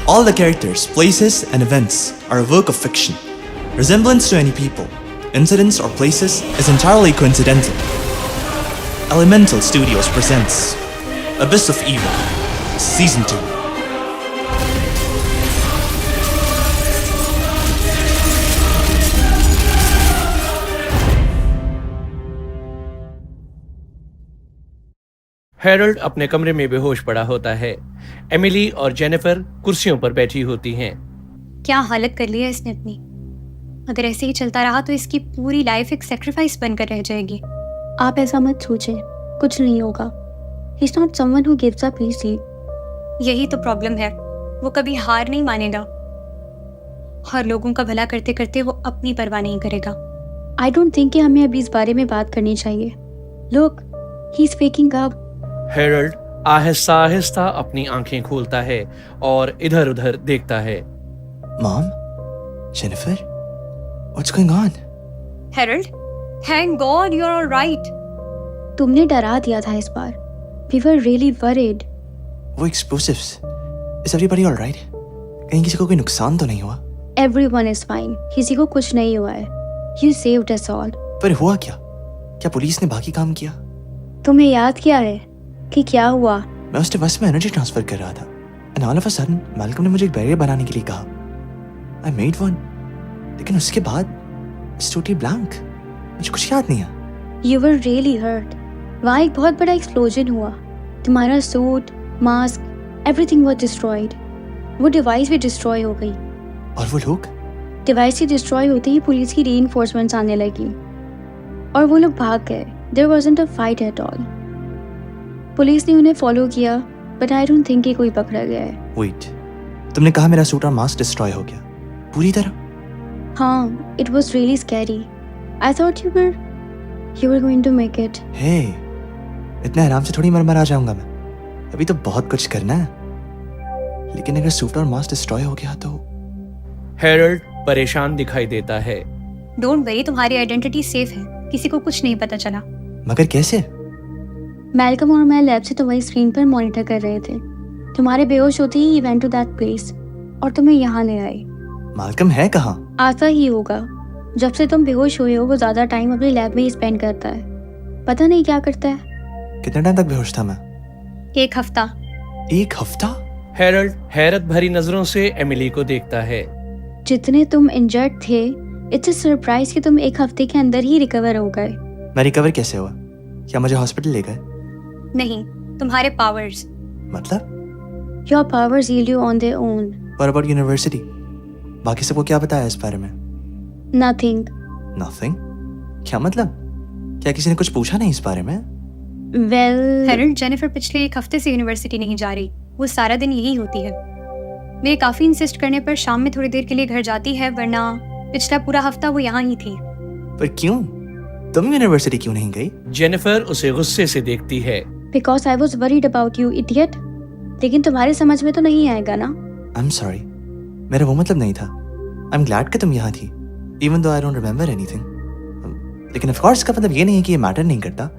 All the characters, places, and events are a work of fiction. Resemblance to any people, incidents, or places is entirely coincidental. Elemental Studios presents Abyss of Evil, Season 2. Harold अपने कमरे में बेहोश पड़ा होता है। Emily और Jennifer कुर्सियों पर बैठी होती हैं। क्या हालत कर ली है इसने अपनी। अगर ऐसे ही चलता रहा तो इसकी पूरी लाइफ एक सैक्रिफाइस बनकर रह जाएगी। आप ऐसा मत सोचें, कुछ नहीं होगा। He is not someone who gives up easily. यही तो प्रॉब्लम है, वो कभी हार नहीं मानेगा और लोगों का भला करते करते वो अपनी परवाह नहीं करेगा। आई डोंट थिंक कि हमें अभी इस बारे में बात करनी चाहिए। Look, he is waking up. Harold Aahista Aahista अपनी आंखें खोलता है और इधर उधर देखता है। Mom? Jennifer? What's going on? Harold, thank God you are alright. तुमने डरा दिया था इस बार। We were really worried. वो explosives. Is everybody alright? कहीं किसी को कोई नुकसान तो नहीं हुआ? एवरीवन इज फाइन, किसी को कुछ नहीं हुआ है। You saved us all. पर हुआ क्या? क्या पुलिस ने बाकी काम किया? तुम्हें याद क्या है कि क्या हुआ? मैं उस डिवाइस में एनर्जी ट्रांसफर कर रहा था and all of a sudden Malcolm ने मुझे एक बैरियर बनाने के लिए कहा। आई मेड वन, लेकिन उसके बाद इट्स टोटली ब्लैंक। मुझे कुछ याद नहीं है। You were really hurt. वहाँ एक बहुत बड़ा एक्सप्लोजन हुआ। तुम्हारा suit, mask, everything was destroyed. वो डिवाइस भी डिस्ट्रॉय हो गई। और वो लोग? डिवाइस की डिस्ट्रॉय होते ही पुलिस की रीइंफोर्समेंट्स आने लगी और वो लोग भाग गए। There wasn't a fight at all. Police ने उन्हें फॉलो किया, बट आई डोंट थिंक कि कोई पकड़ा गया है। वेट, तुमने कहा मेरा सूट और मास्क डिस्ट्रॉय हो गया पूरी तरह? हाँ, it was really scary. I thought you were going to make it. Hey, इतने आराम से थोड़ी मर आ जाऊंगा मैं। अभी तो बहुत कुछ करना है। लेकिन अगर सूट और मास्क डिस्ट्रॉय हो गया तो? हैरोल्ड परेशान दिखाई देता है। डोंट वरी, तुम्हारी आइडेंटिटी सेफ है, किसी को कुछ नहीं पता चला। मगर कैसे? मैल्कम और मैं लैब से तुम्हारी स्क्रीन पर मॉनिटर कर रहे थे। तुम्हारे बेहोश होते ही he went to that place और तुम्हें यहाँ ले आए। माल्कम है कहाँ? आता ही होगा। जब से तुम बेहोश हुए हो वो ज्यादा टाइम अपने लैब में ही स्पेंड करता है। पता नहीं क्या करता है। कितने टाइम तक बेहोश था मैं? 1 हफ्ता। 1 हफ्ता? हैरोल्ड हैरत भरी नजरों से एमिली को देखता है। जितने तुम इंजर्ड थे, इट्स अ सरप्राइज कि तुम 1 हफ्ते के अंदर ही रिकवर हो गए। मैं रिकवर कैसे हुआ? क्या मुझे हॉस्पिटल ले गए? नहीं, तुम्हारे पावर्स। मतलब? Your powers heal you on their own. What about university? बाकी सबको क्या बताया इस बारे में? नथिंग। Nothing? क्या मतलब? क्या किसी ने कुछ पूछा नहीं इस बारे में? वेल, हैरोल्ड, जेनिफर पिछले 1 हफ्ते से यूनिवर्सिटी नहीं जा रही। वो सारा दिन यही होती है। मेरे काफी इंसिस्ट करने पर शाम में थोड़ी देर के लिए घर जाती है, वरना पिछला पूरा हफ्ता वो यहाँ ही थी। पर क्यों? तुम यूनिवर्सिटी क्यों नहीं गई? जेनिफर उसे गुस्से से देखती है। Because I was worried about you idiot. लेकिन तुम्हारे समझ में तो नहीं आएगा ना। I'm sorry. मेरा वो मतलब नहीं था। I'm glad कि तुम यहाँ थी, even though I don't remember anything. लेकिन of course का मतलब ये नहीं है कि ये मैटर नहीं करता।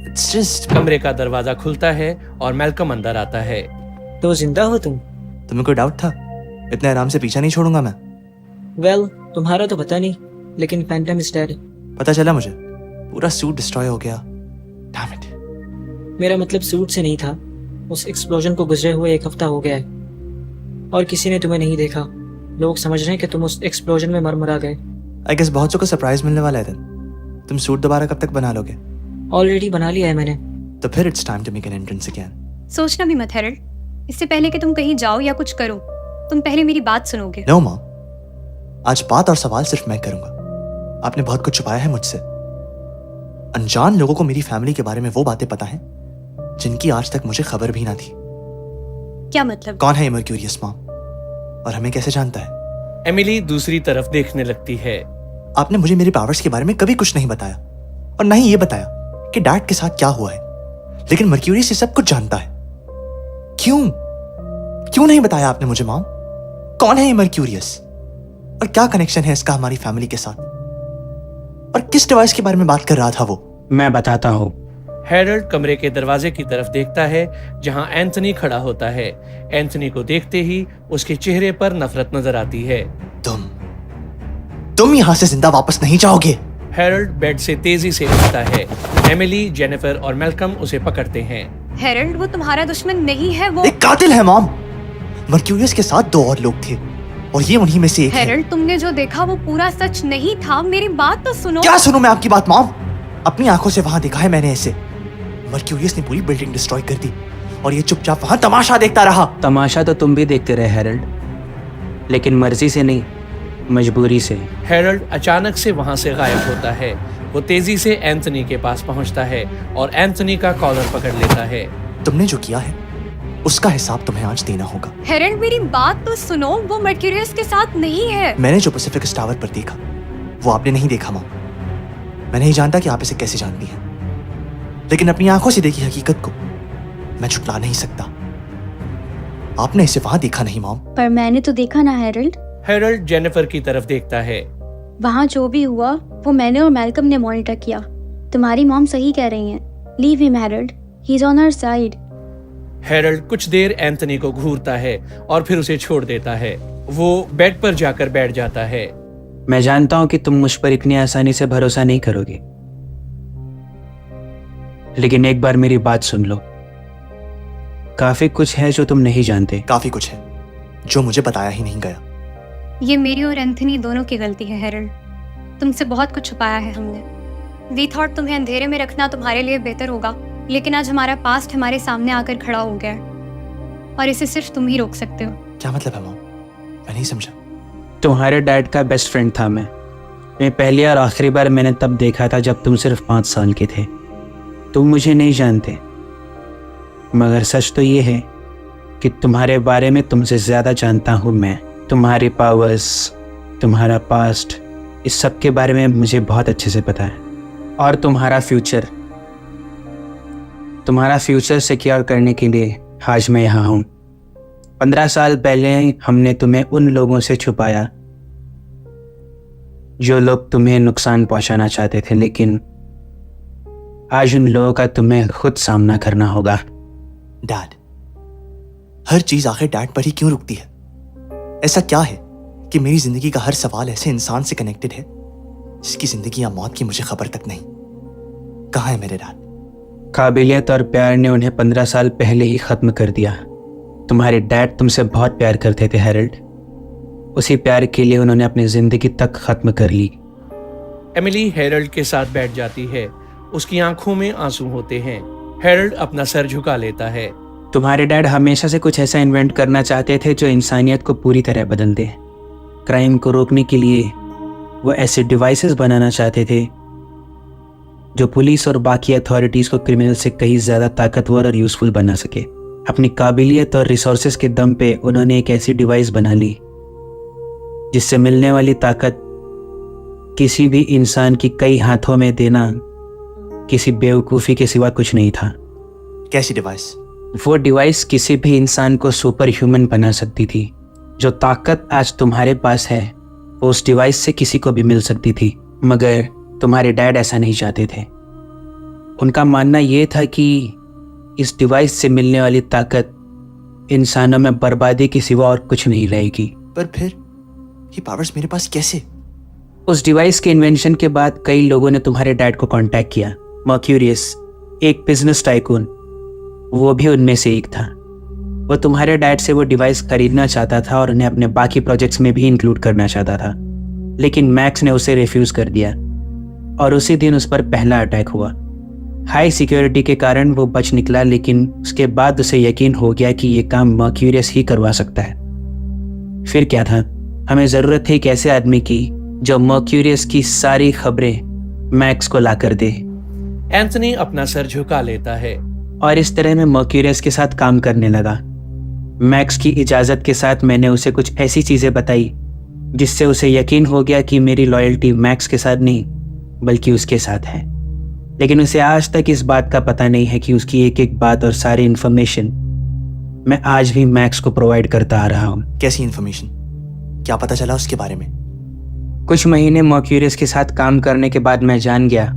It's just... कमरे का दरवाजा खुलता है और मैल्कम अंदर आता है। तो जिंदा हो तुम? तुम्हें कोई डाउट था? इतने आराम से पीछा नहीं छोड़ूंगा मैं। वेल, तुम्हारा तो पता नहीं, लेकिन फैंटम इज डेड। पता चला मुझे। पूरा सूट डिस्ट्रॉय हो गया। Damn it. मेरा मतलब सूट से नहीं था। उस एक्सप्लोजन को गुजरे हुए 1 हफ्ता हो गया है और किसी ने तुम्हें नहीं देखा। लोग समझ रहे हैं कि तुम उस एक्सप्लोजन में मर गए। I guess बहुत को सरप्राइज मिलने वाला है दिन। तुम सूट दोबारा कब तक बना लोगे? ऑलरेडी बना लिया है मैंने। तो फिर it's time to make an entrance again. सोचना भी मत हैरोल्ड, इससे पहले कि तुम कहीं जाओ या कुछ करो, तुम पहले मेरी बात सुनोगे। No mom. आज बात और सवाल सिर्फ मैं करूंगा। आपने बहुत कुछ छुपाया है मुझसे। अनजान लोगों को मेरी फैमिली के बारे में वो बातें पता हैं जिनकी आज तक मुझे खबर भी ना थी। क्या मतलब? कौन है ये मर्क्यूरियस मॉम? और हमें कैसे जानता है? एमिली दूसरी तरफ देखने लगती है। आपने मुझे मेरे पावर्स के बारे में कभी कुछ नहीं बताया और ना ही ये बताया कि डैड के साथ क्या हुआ है। लेकिन मर्क्यूरियस ये सब कुछ जानता है। क्यों नहीं बताया आपने मुझे मॉम? कौन है ये मर्क्यूरियस और क्या कनेक्शन है इसका हमारी फैमिली के साथ? और किस डिवाइस के बारे में बात कर रहा था वो? मैं बताता हूँ। हैरल्ड कमरे के दरवाजे की तरफ देखता है जहां एंथनी खड़ा होता है। एंथनी को देखते ही उसके चेहरे पर नफरत नजर आती है। तुम यहाँ से जिंदा वापस नहीं जाओगे। हैरल्ड बेड से तेजी से उठता है। एमिली, जेनिफर और मैल्कम उसे पकड़ते हैं। हेरल्ड, वो तुम्हारा दुश्मन नहीं है, वो एक कातिल है मॉम। मर्क्यूरियस के साथ 2 और लोग थे और ये उन्हीं में से एक है। हेरल्ड, तुमने जो देखा वो पूरा सच नहीं था। मेरी बात तो सुनो। क्या सुनूं मैं आपकी बात मॉम? अपनी आंखों से वहां देखा है मैंने ऐसे। मर्क्यूरियस ने पूरी बिल्डिंग डिस्ट्रॉय कर दी और ये चुपचाप वहां तमाशा देखता रहा। तमाशा तो तुम भी देखते रहे हैरल्ड, लेकिन मर्जी से नहीं, मजबूरी से। हैरल्ड अचानक से वहां से गायब होता है। वो तेजी से एंथनी के पास पहुंचता है और एंथनी का कॉलर पकड़ लेता है। तुमने जो किया है उसका हिसाब तुम्हें आज देना होगा। हेरल्ड, मेरी बात तो सुनो। वो मर्क्यूरियस के साथ नहीं है। मैंने जो पैसिफिक टावर पर देखा वो आपने नहीं देखा मॉम। मैं नहीं जानता कि आप इसे कैसे जानती हैं, लेकिन अपनी आंखों से देखी हकीकत को मैं झुटला नहीं सकता। आपने इसे वहां देखा नहीं मॉम। पर मैंने तो देखा ना हेरल्ड। हैरल्ड जेनिफर की तरफ देखता है। वहाँ जो भी हुआ वो मैंने और मैल्कम ने मॉनिटर किया। तुम्हारी मॉम सही कह रही हैं। Leave him Harold, he is on our side. Harold कुछ देर एंथनी को घूरता है और फिर उसे छोड़ देता है। वो बेड पर जाकर बैठ जाता है। मैं जानता हूं कि तुम मुझ पर इतनी आसानी से भरोसा नहीं करोगे, लेकिन एक बार मेरी बात सुन लो। काफी कुछ है जो तुम नहीं जानते। काफी कुछ है जो मुझे बताया ही नहीं गया। ये मेरी और एंथनी दोनों की गलती है हेरल्ड। तुमसे बहुत कुछ छुपाया है हमने। वी थॉट तुम्हें अंधेरे में रखना तुम्हारे लिए बेहतर होगा, लेकिन आज हमारा पास्ट हमारे सामने आकर खड़ा हो गया है और इसे सिर्फ तुम ही रोक सकते हो। क्या मतलब है मॉम? मैं नहीं समझा। तुम्हारे डैड का बेस्ट फ्रेंड था मैं पहली और आखिरी बार मैंने तब देखा था जब तुम सिर्फ 5 साल के थे। तुम मुझे नहीं जानते, मगर सच तो ये है कि तुम्हारे बारे में तुमसे ज़्यादा जानता हूँ मैं। तुम्हारी पावर्स, तुम्हारा पास्ट, इस सब के बारे में मुझे बहुत अच्छे से पता है। और तुम्हारा फ्यूचर सिक्योर करने के लिए आज मैं यहाँ हूँ। 15 साल पहले हमने तुम्हें उन लोगों से छुपाया जो लोग तुम्हें नुकसान पहुँचाना चाहते थे, लेकिन आज उन लोगों का तुम्हें खुद सामना करना होगा। डैड, हर चीज आखिर डैड पर ही क्यों रुकती है? ऐसा क्या है कि मेरी जिंदगी का हर सवाल ऐसे इंसान से कनेक्टेड है जिसकी जिंदगी या मौत की मुझे खबर तक नहीं? कहाँ है मेरे डैड? काबिलियत और प्यार ने उन्हें 15 साल पहले ही खत्म कर दिया। तुम्हारे डैड तुमसे बहुत प्यार करते थे हैरल्ड। उसी प्यार के लिए उन्होंने अपनी जिंदगी तक खत्म कर ली। एमिली हैरल्ड के साथ बैठ जाती है। उसकी आंखों में आंसू होते हैं। हैरल्ड अपना सर झुका लेता है। तुम्हारे डैड हमेशा से कुछ ऐसा इन्वेंट करना चाहते थे जो इंसानियत को पूरी तरह बदल दे। क्राइम को रोकने के लिए वो ऐसे डिवाइसेस बनाना चाहते थे जो पुलिस और बाकी अथॉरिटीज़ को क्रिमिनल से कहीं ज़्यादा ताकतवर और यूज़फुल बना सके। अपनी काबिलियत और रिसोर्सेज के दम पे उन्होंने एक ऐसी डिवाइस बना ली जिससे मिलने वाली ताकत किसी भी इंसान की कई हाथों में देना किसी बेवकूफ़ी के सिवा कुछ नहीं था। कैसी डिवाइस? वो डिवाइस किसी भी इंसान को सुपर ह्यूमन बना सकती थी। जो ताकत आज तुम्हारे पास है वो उस डिवाइस से किसी को भी मिल सकती थी, मगर तुम्हारे डैड ऐसा नहीं चाहते थे। उनका मानना ये था कि इस डिवाइस से मिलने वाली ताकत इंसानों में बर्बादी के सिवा और कुछ नहीं रहेगी। पर फिर ये पावर्स मेरे पास कैसे? उस डिवाइस के इन्वेंशन के बाद कई लोगों ने तुम्हारे डैड को कांटेक्ट किया। मर्क्यूरियस, एक बिजनेस टाइकून, वो भी उनमें से एक था। वो तुम्हारे डैड से वो डिवाइस खरीदना चाहता था और उन्हें अपने बाकी प्रोजेक्ट्स में भी इंक्लूड करना चाहता था, लेकिन मैक्स ने उसे रिफ्यूज़ कर दिया और उसी दिन उस पर पहला अटैक हुआ। हाई सिक्योरिटी के कारण वो बच निकला, लेकिन उसके बाद उसे यकीन हो गया कि ये काम मर्क्यूरियस ही करवा सकता है। फिर क्या था, हमें ज़रूरत थी एक ऐसे आदमी की जो मर्क्यूरियस की सारी खबरें मैक्स को ला कर दे। एंथनी अपना सर झुका लेता है। और इस तरह मैं मर्क्यूरियस के साथ काम करने लगा। मैक्स की इजाज़त के साथ मैंने उसे कुछ ऐसी चीज़ें बताई जिससे उसे यकीन हो गया कि मेरी लॉयल्टी मैक्स के साथ नहीं बल्कि उसके साथ है। लेकिन उसे आज तक इस बात का पता नहीं है कि उसकी एक एक बात और सारी इन्फॉर्मेशन मैं आज भी मैक्स को प्रोवाइड करता आ रहा हूँ। कैसी इन्फॉर्मेशन? क्या पता चला उसके बारे में? कुछ महीने मर्क्यूरियस के साथ काम करने के बाद मैं जान गया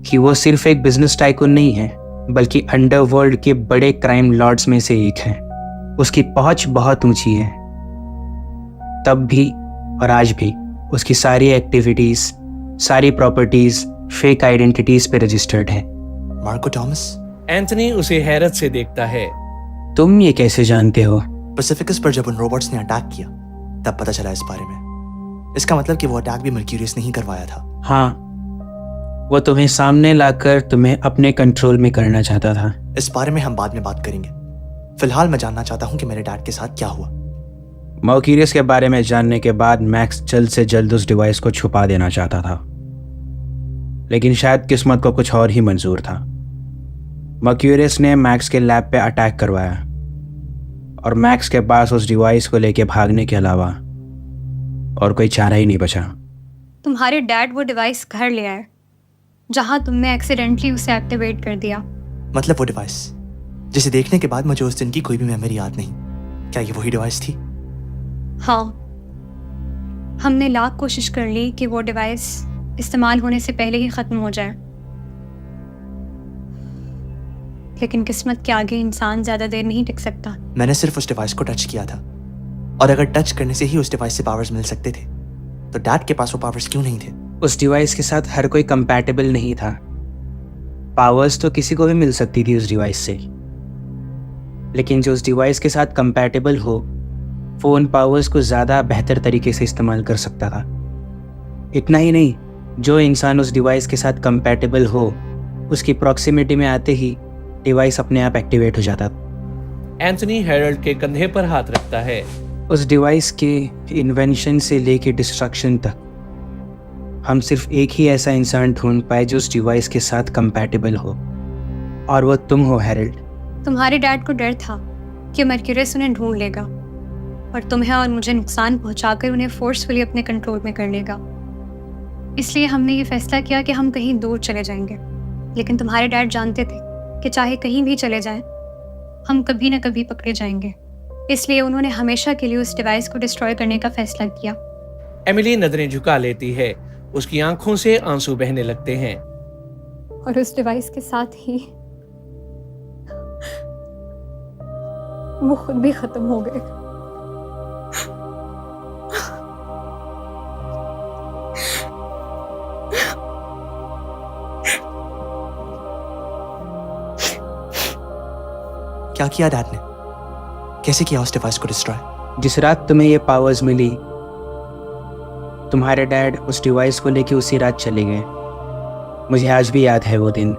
कि वो सिर्फ एक बिजनेस टाइकून नहीं है, बल्कि अंडरवर्ल्ड के बड़े क्राइम लॉर्ड्स में से एक है। उसकी पहुंच बहुत ऊंची है। तब भी और आज भी उसकी सारी एक्टिविटीज, सारी प्रॉपर्टीज फेक आइडेंटिटीज पे रजिस्टर्ड है। Marco Thomas? एंथनी उसे हैरत से देखता है। तुम ये कैसे जानते हो? पैसिफिकस पर जब उन रोबोट्स ने अटैक किया तब पता चला इस बारे में। इसका मतलब कि वो अटैक भी मर्क्यूरियस ने ही करवाया था। हाँ, वो तुम्हें सामने लाकर तुम्हें अपने कंट्रोल में करना चाहता था। इस बारे में हम बाद में बात करेंगे। फिलहाल मैं जानना चाहता हूँ कि मेरे डैड के साथ क्या हुआ। मर्क्यूरियस के बारे में जानने के बाद मैक्स जल्द से जल्द उस डिवाइस को छुपा देना चाहता था, लेकिन शायद किस्मत को कुछ और ही मंजूर था। मर्क्यूरियस ने मैक्स के लैब पे अटैक करवाया और मैक्स के पास उस डिवाइस को लेके भागने के अलावा और कोई चारा ही नहीं बचा। तुम्हारे डैड वो डिवाइस घर ले आए जहां तुमने एक्सीडेंटली उसे एक्टिवेट कर दिया। मतलब वो डिवाइस जिसे देखने के बाद मुझे उस दिन की कोई भी मेमोरी याद नहीं। क्या ये वही डिवाइस थी? हाँ, हमने लाख कोशिश कर ली कि वो डिवाइस इस्तेमाल होने से पहले ही ख़त्म हो जाए, लेकिन किस्मत के आगे इंसान ज़्यादा देर नहीं टिक सकता। मैंने सिर्फ उस डिवाइस को टच किया था, और अगर टच करने से ही उस डिवाइस से पावर्स मिल सकते थे तो डैड के पास वो पावर्स क्यों नहीं थे? उस डिवाइस के साथ हर कोई कंपैटिबल नहीं था। पावर्स तो किसी को भी मिल सकती थी उस डिवाइस से, लेकिन जो उस डिवाइस के साथ कंपैटिबल हो वो उन पावर्स को ज़्यादा बेहतर तरीके से इस्तेमाल कर सकता था। इतना ही नहीं, जो इंसान उस डिवाइस के साथ कंपैटिबल हो उसकी प्रॉक्सिमिटी में आते ही डिवाइस अपने आप एक्टिवेट हो जाता था। एंथनी हेरल्ड के कंधे पर हाथ रखता है। उस डिवाइस के इन्वेंशन से लेके डिस्ट्रक्शन तक हम सिर्फ एक ही ऐसा इंसान ढूंढ पाए जो उस डिवाइस के साथ कंपैटिबल हो, और वो तुम हो हेरल्ड। तुम्हारे डैड को डर था कि मर्क्यूरियस उन्हें ढूंढ लेगा और तुम्हें और मुझे नुकसान पहुंचाकर उन्हें फोर्सफुली अपने कंट्रोल में कर लेगा। इसलिए हमने ये फैसला किया कि हम कहीं दूर चले जाएंगे, लेकिन तुम्हारे डैड जानते थे कि चाहे कहीं भी चले जाएं, हम कभी न कभी पकड़े जाएंगे। इसलिए उन्होंने हमेशा के लिए उस डिवाइस को डिस्ट्रॉय करने का फैसला किया। एमिली नजरें झुका लेती है। उसकी आंखों से आंसू बहने लगते हैं। और उस डिवाइस के साथ ही वो खुद भी खत्म हो गए। क्या किया डैड ने? कैसे किया उस डिवाइस को डिस्ट्रॉय? जिस रात तुम्हें ये पावर्स मिली, तुम्हारे डैड उस डिवाइस को लेके उसी रात चले गए। मुझे आज भी याद है वो दिन।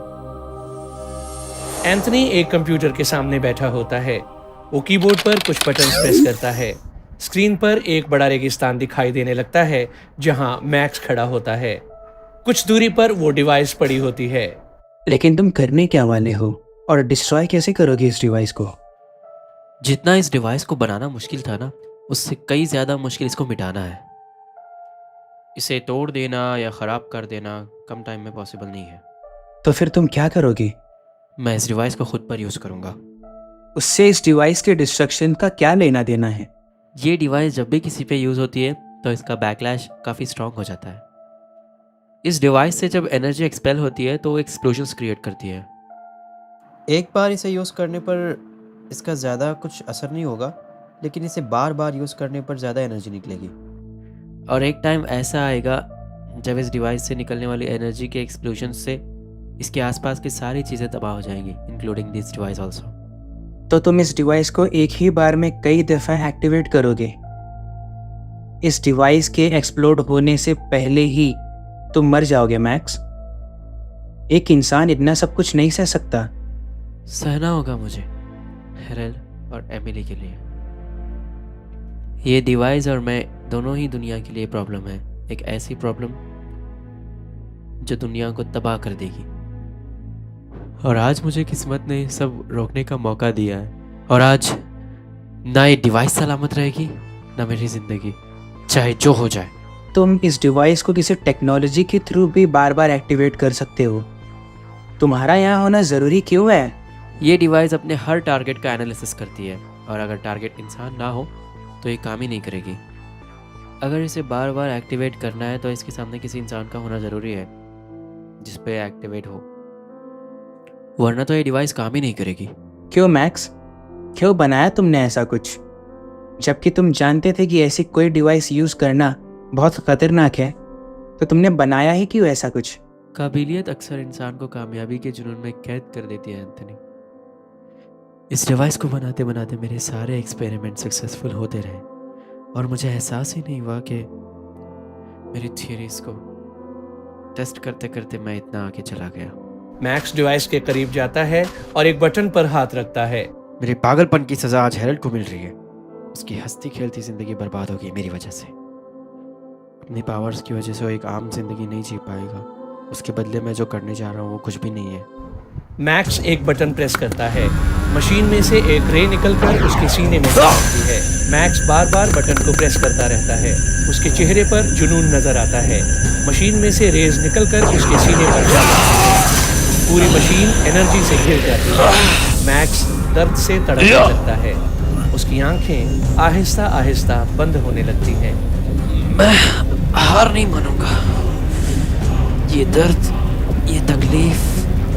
एंथनी एक कंप्यूटर के सामने बैठा होता है। वो कीबोर्ड पर कुछ बटन प्रेस करता है। स्क्रीन पर एक बड़ा रेगिस्तान दिखाई देने लगता है जहां मैक्स खड़ा होता है। कुछ दूरी पर वो डिवाइस पड़ी होती है। लेकिन तुम करने क्या वाले हो और डिस्ट्रॉय कैसे करोगे इस डिवाइस को? जितना इस डिवाइस को बनाना मुश्किल था ना, उससे कई ज़्यादा मुश्किल इसको मिटाना है। इसे तोड़ देना या ख़राब कर देना कम टाइम में पॉसिबल नहीं है। तो फिर तुम क्या करोगे? मैं इस डिवाइस को खुद पर यूज़ करूँगा। उससे इस डिवाइस के डिस्ट्रक्शन का क्या लेना देना है? ये डिवाइस जब भी किसी पे यूज़ होती है तो इसका बैकलैश काफ़ी स्ट्रॉन्ग हो जाता है। इस डिवाइस से जब एनर्जी एक्सपेल होती है तो वो एक्सप्लोजन्स क्रिएट करती है। एक बार इसे यूज़ करने पर इसका ज़्यादा कुछ असर नहीं होगा, लेकिन इसे बार बार यूज़ करने पर ज़्यादा एनर्जी निकलेगी। और एक टाइम ऐसा आएगा जब इस डिवाइस से निकलने वाली एनर्जी के एक्सप्लोजन से इसके आसपास की सारी चीज़ें तबाह हो जाएंगी, इंक्लूडिंग दिस डिवाइस ऑल्सो। तो तुम इस डिवाइस को एक ही बार में कई दफ़ा एक्टिवेट करोगे। इस डिवाइस के एक्सप्लोड होने से पहले ही तुम मर जाओगे मैक्स। एक इंसान इतना सब कुछ नहीं सह सकता। सहना होगा मुझे हेरल और एमिली के लिए। ये डिवाइस और मैं दोनों ही दुनिया के लिए प्रॉब्लम है। एक ऐसी प्रॉब्लम जो दुनिया को तबाह कर देगी। और आज मुझे किस्मत ने सब रोकने का मौका दिया है। और आज ना ये डिवाइस सलामत रहेगी ना मेरी ज़िंदगी, चाहे जो हो जाए। तुम इस डिवाइस को किसी टेक्नोलॉजी के थ्रू भी बार बार एक्टिवेट कर सकते हो। तुम्हारा यहाँ होना ज़रूरी क्यों है? ये डिवाइस अपने हर टारगेट का एनालिसिस करती है, और अगर टारगेट इंसान ना हो तो ये काम ही नहीं करेगी। अगर इसे बार बार एक्टिवेट करना है तो इसके सामने किसी इंसान का होना ज़रूरी है जिस पे एक्टिवेट हो। वरना तो ये डिवाइस काम ही नहीं करेगी। क्यों मैक्स, क्यों बनाया तुमने ऐसा कुछ, जबकि तुम जानते थे कि ऐसी कोई डिवाइस यूज़ करना बहुत ख़तरनाक है, तो तुमने बनाया ही क्यों ऐसा कुछ? काबिलियत अक्सर इंसान को कामयाबी के जुनून में कैद कर देती है एंथनी। इस डिवाइस को बनाते बनाते मेरे सारे एक्सपेरिमेंट सक्सेसफुल होते रहे और मुझे एहसास ही नहीं हुआ कि मेरी थियरीज को टेस्ट करते करते मैं इतना आगे चला गया। मैक्स डिवाइस के करीब जाता है और एक बटन पर हाथ रखता है। मेरे पागलपन की सजा आज हेरल्ड को मिल रही है। उसकी हंसती खेलती जिंदगी बर्बाद होगी मेरी वजह से। अपनी पावर्स की वजह से वो एक आम जिंदगी नहीं जी पाएगा। उसके बदले मैं जो करने जा रहा हूँ वो कुछ भी नहीं है। मैक्स एक बटन प्रेस करता है। मशीन में से एक रे निकलकर उसके सीने में पहुंचती है। मैक्स बार बार बटन को प्रेस करता रहता है। उसके चेहरे पर जुनून नजर आता है। मशीन में से रेज निकलकर उसके सीने पर जाती है। पूरी मशीन एनर्जी से घिर जाती है। मैक्स दर्द से तड़पने लगता है। उसकी आंखें आहिस्ता आहिस्ता बंद होने लगती हैं। मैं हार नहीं मानूंगा। ये दर्द, ये तकलीफ,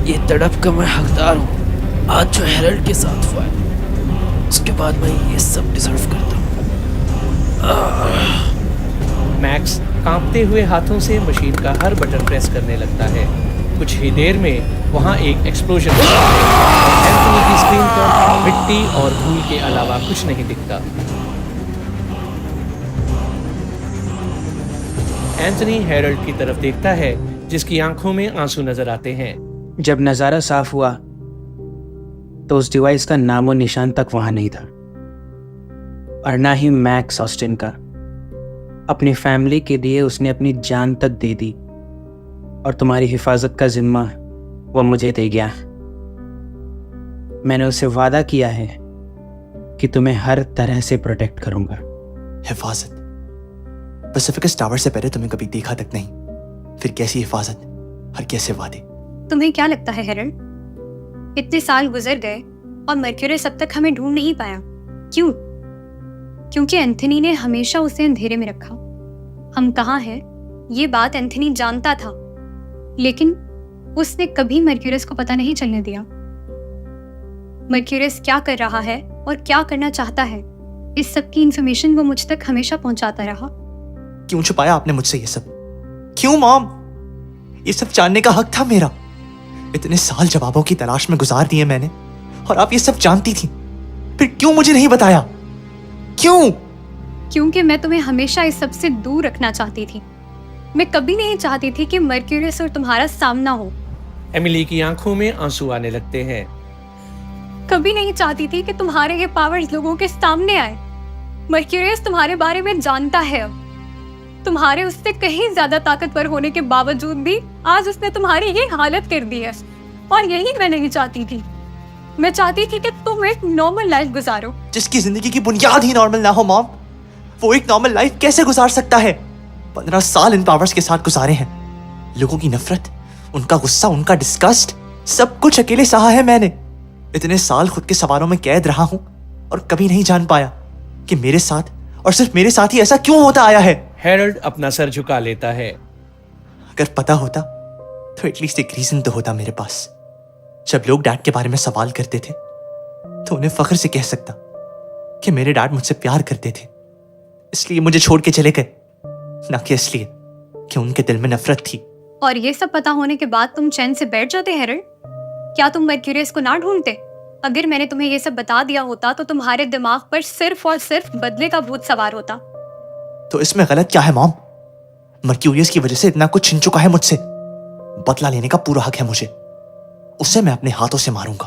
ये तड़प का मैं हकदार हूँ। आज जो हेरल्ड के साथ हुआ है, उसके बाद मैं ये सब डिजर्व करता हूँ। मैक्स कांपते हुए हाथों से मशीन का हर बटन प्रेस करने लगता है। कुछ ही देर में वहां एक एक्सप्लोजन होता है। एंथनी की स्क्रीन पर मिट्टी और धूल के अलावा कुछ नहीं दिखता। एंथनी हेरल्ड की तरफ देखता है, जिसकी आंखों में आंसू नजर आते हैं। जब नज़ारा साफ हुआ तो उस डिवाइस का नामो निशान तक वहां नहीं था, और ना ही मैक्स ऑस्टिन का। अपनी फैमिली के लिए उसने अपनी जान तक दे दी, और तुम्हारी हिफाजत का जिम्मा वो मुझे दे गया। मैंने उसे वादा किया है कि तुम्हें हर तरह से प्रोटेक्ट करूंगा। हिफाजत? पैसिफिकस टावर से पहले तुम्हें कभी देखा तक नहीं, फिर कैसी हिफाजत और कैसे वादे? तुम्हें क्या लगता है हेरल्ड, इतने साल गुजर गए और मर्क्यूरियस अब तक हमें ढूंढ नहीं पाया? क्यों? क्योंकि एंथनी ने हमेशा उसे अंधेरे में रखा। हम कहाँ हैं ये बात एंथनी जानता था, लेकिन उसने कभी मर्क्यूरियस को पता नहीं चलने दिया। मर्क्यूरियस क्या कर रहा है और क्या करना चाहता है, इस सब की इंफॉर्मेशन वो मुझ तक हमेशा पहुंचाता रहा। क्यों छुपाया आपने मुझसे ये सब? क्यों मॉम? ये सब जानने का हक था मेरा। इतने साल जवाबों की तलाश में गुजार दिए मैंने, और आप ये सब जानती थी, फिर क्यों मुझे नहीं बताया? क्यों? क्योंकि मैं तुम्हें हमेशा इस सब से दूर रखना चाहती थी। मैं कभी नहीं चाहती थी कि मर्क्यूरियस और तुम्हारा सामना हो। एमिली की आंखों में आंसू आने लगते हैं। कभी नहीं चाहती थी कि तुम्हारे ये पावर्स लोगों के सामने आए। मर्क्यूरियस तुम्हारे बारे में जानता है। अब तुम्हारे उससे कहीं ज्यादा ताकतवर होने के बावजूद भी आज उसने तुम्हारी ये हालत कर दी है, और यही मैं नहीं चाहती थी। मैं चाहती थी कि तुम एक नॉर्मल लाइफ गुजारो। जिसकी जिंदगी की बुनियाद ही नॉर्मल ना हो मॉम, वो एक नॉर्मल लाइफ कैसे गुजार सकता है? 15 साल इन पावर्स के साथ गुजारे हैं। लोगों की नफरत, उनका गुस्सा, उनका डिस्गस्ट, सब कुछ अकेले सहा है मैंने। इतने साल खुद के सवालों में कैद रहा हूं और कभी नहीं जान पाया कि मेरे साथ और सिर्फ मेरे साथ ही ऐसा क्यों होता आया है। हेरल्ड अपना सर झुका लेता है। अगर पता होता तो एटलीस्ट एक रीजन तो होता मेरे पास। जब लोग डैड के बारे में सवाल करते थे तो उन्हें फख्र से कह सकता कि मेरे डैड मुझसे प्यार करते थे, इसलिए मुझे छोड़ के चले गए, ना कि इसलिए कि उनके दिल में नफरत थी। और ये सब पता होने के बाद तुम चैन से बैठ जाते हेरल्ड? क्या तुम मर्क्यूरियस को ना ढूंढते? अगर मैंने तुम्हें ये सब बता दिया होता तो तुम्हारे दिमाग पर सिर्फ और सिर्फ बदले का भूत सवार होता। तो इसमें गलत क्या है मॉम? मर्क्यूरियस की वजह से इतना कुछ छिन चुका है मुझसे। बदला लेने का पूरा हक है मुझे। उसे मैं अपने हाथों से मारूंगा।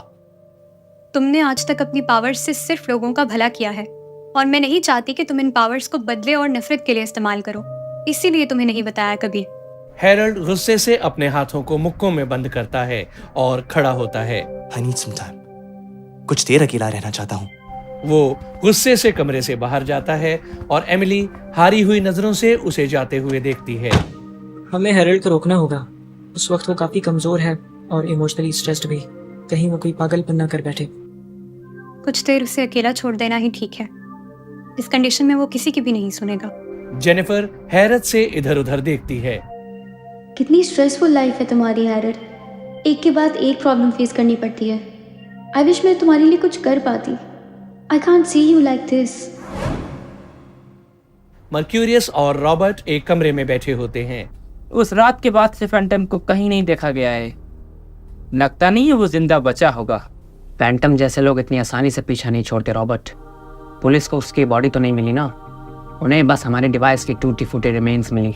तुमने आज तक अपनी पावर्स से सिर्फ लोगों का भला किया है, और मैं नहीं चाहती कि तुम इन पावर्स को बदले और नफरत के लिए इस्तेमाल करो। इसीलिए तुम्हें नहीं बताया कभी। हेरल्ड गुस्से से अपने हाथों को मुक्कों में बंद करता है और खड़ा होता है। I need some time. कुछ देर अकेला रहना चाहता हूँ। वो गुस्से से कमरे से बाहर जाता है और एमिली हारी हुई नजरों से उसे जाते हुए देखती है। हमें हेरल्ड को रोकना होगा। उस वक्त वो काफ़ी कमज़ोर है और इमोशनली स्ट्रेस्ड भी। कहीं वो कोई पागलपन ना कर बैठे। कुछ देर उसे अकेला छोड़ देना ही ठीक है। इस कंडीशन में वो किसी की भी नहीं सुनेगा। जेनिफर हैरत से इधर उधर देखती है। कितनी स्ट्रेसफुल लाइफ है तुम्हारी हेरल्ड। एक के बाद एक प्रॉब्लम फेस करनी पड़ती है। आई विश मैं तुम्हारे लिए कुछ कर पाती। I can't see you like this. Mercurius और रॉबर्ट एक कमरे में बैठे होते हैं। उस रात के बाद से फैंटम को कहीं नहीं देखा गया है। लगता नहीं है वो जिंदा बचा होगा। फैंटम जैसे लोग इतनी आसानी से पीछा नहीं छोड़ते रॉबर्ट। पुलिस को उसकी बॉडी तो नहीं मिली ना, उन्हें बस हमारे डिवाइस की टूटी फूटी रिमेन्स मिली,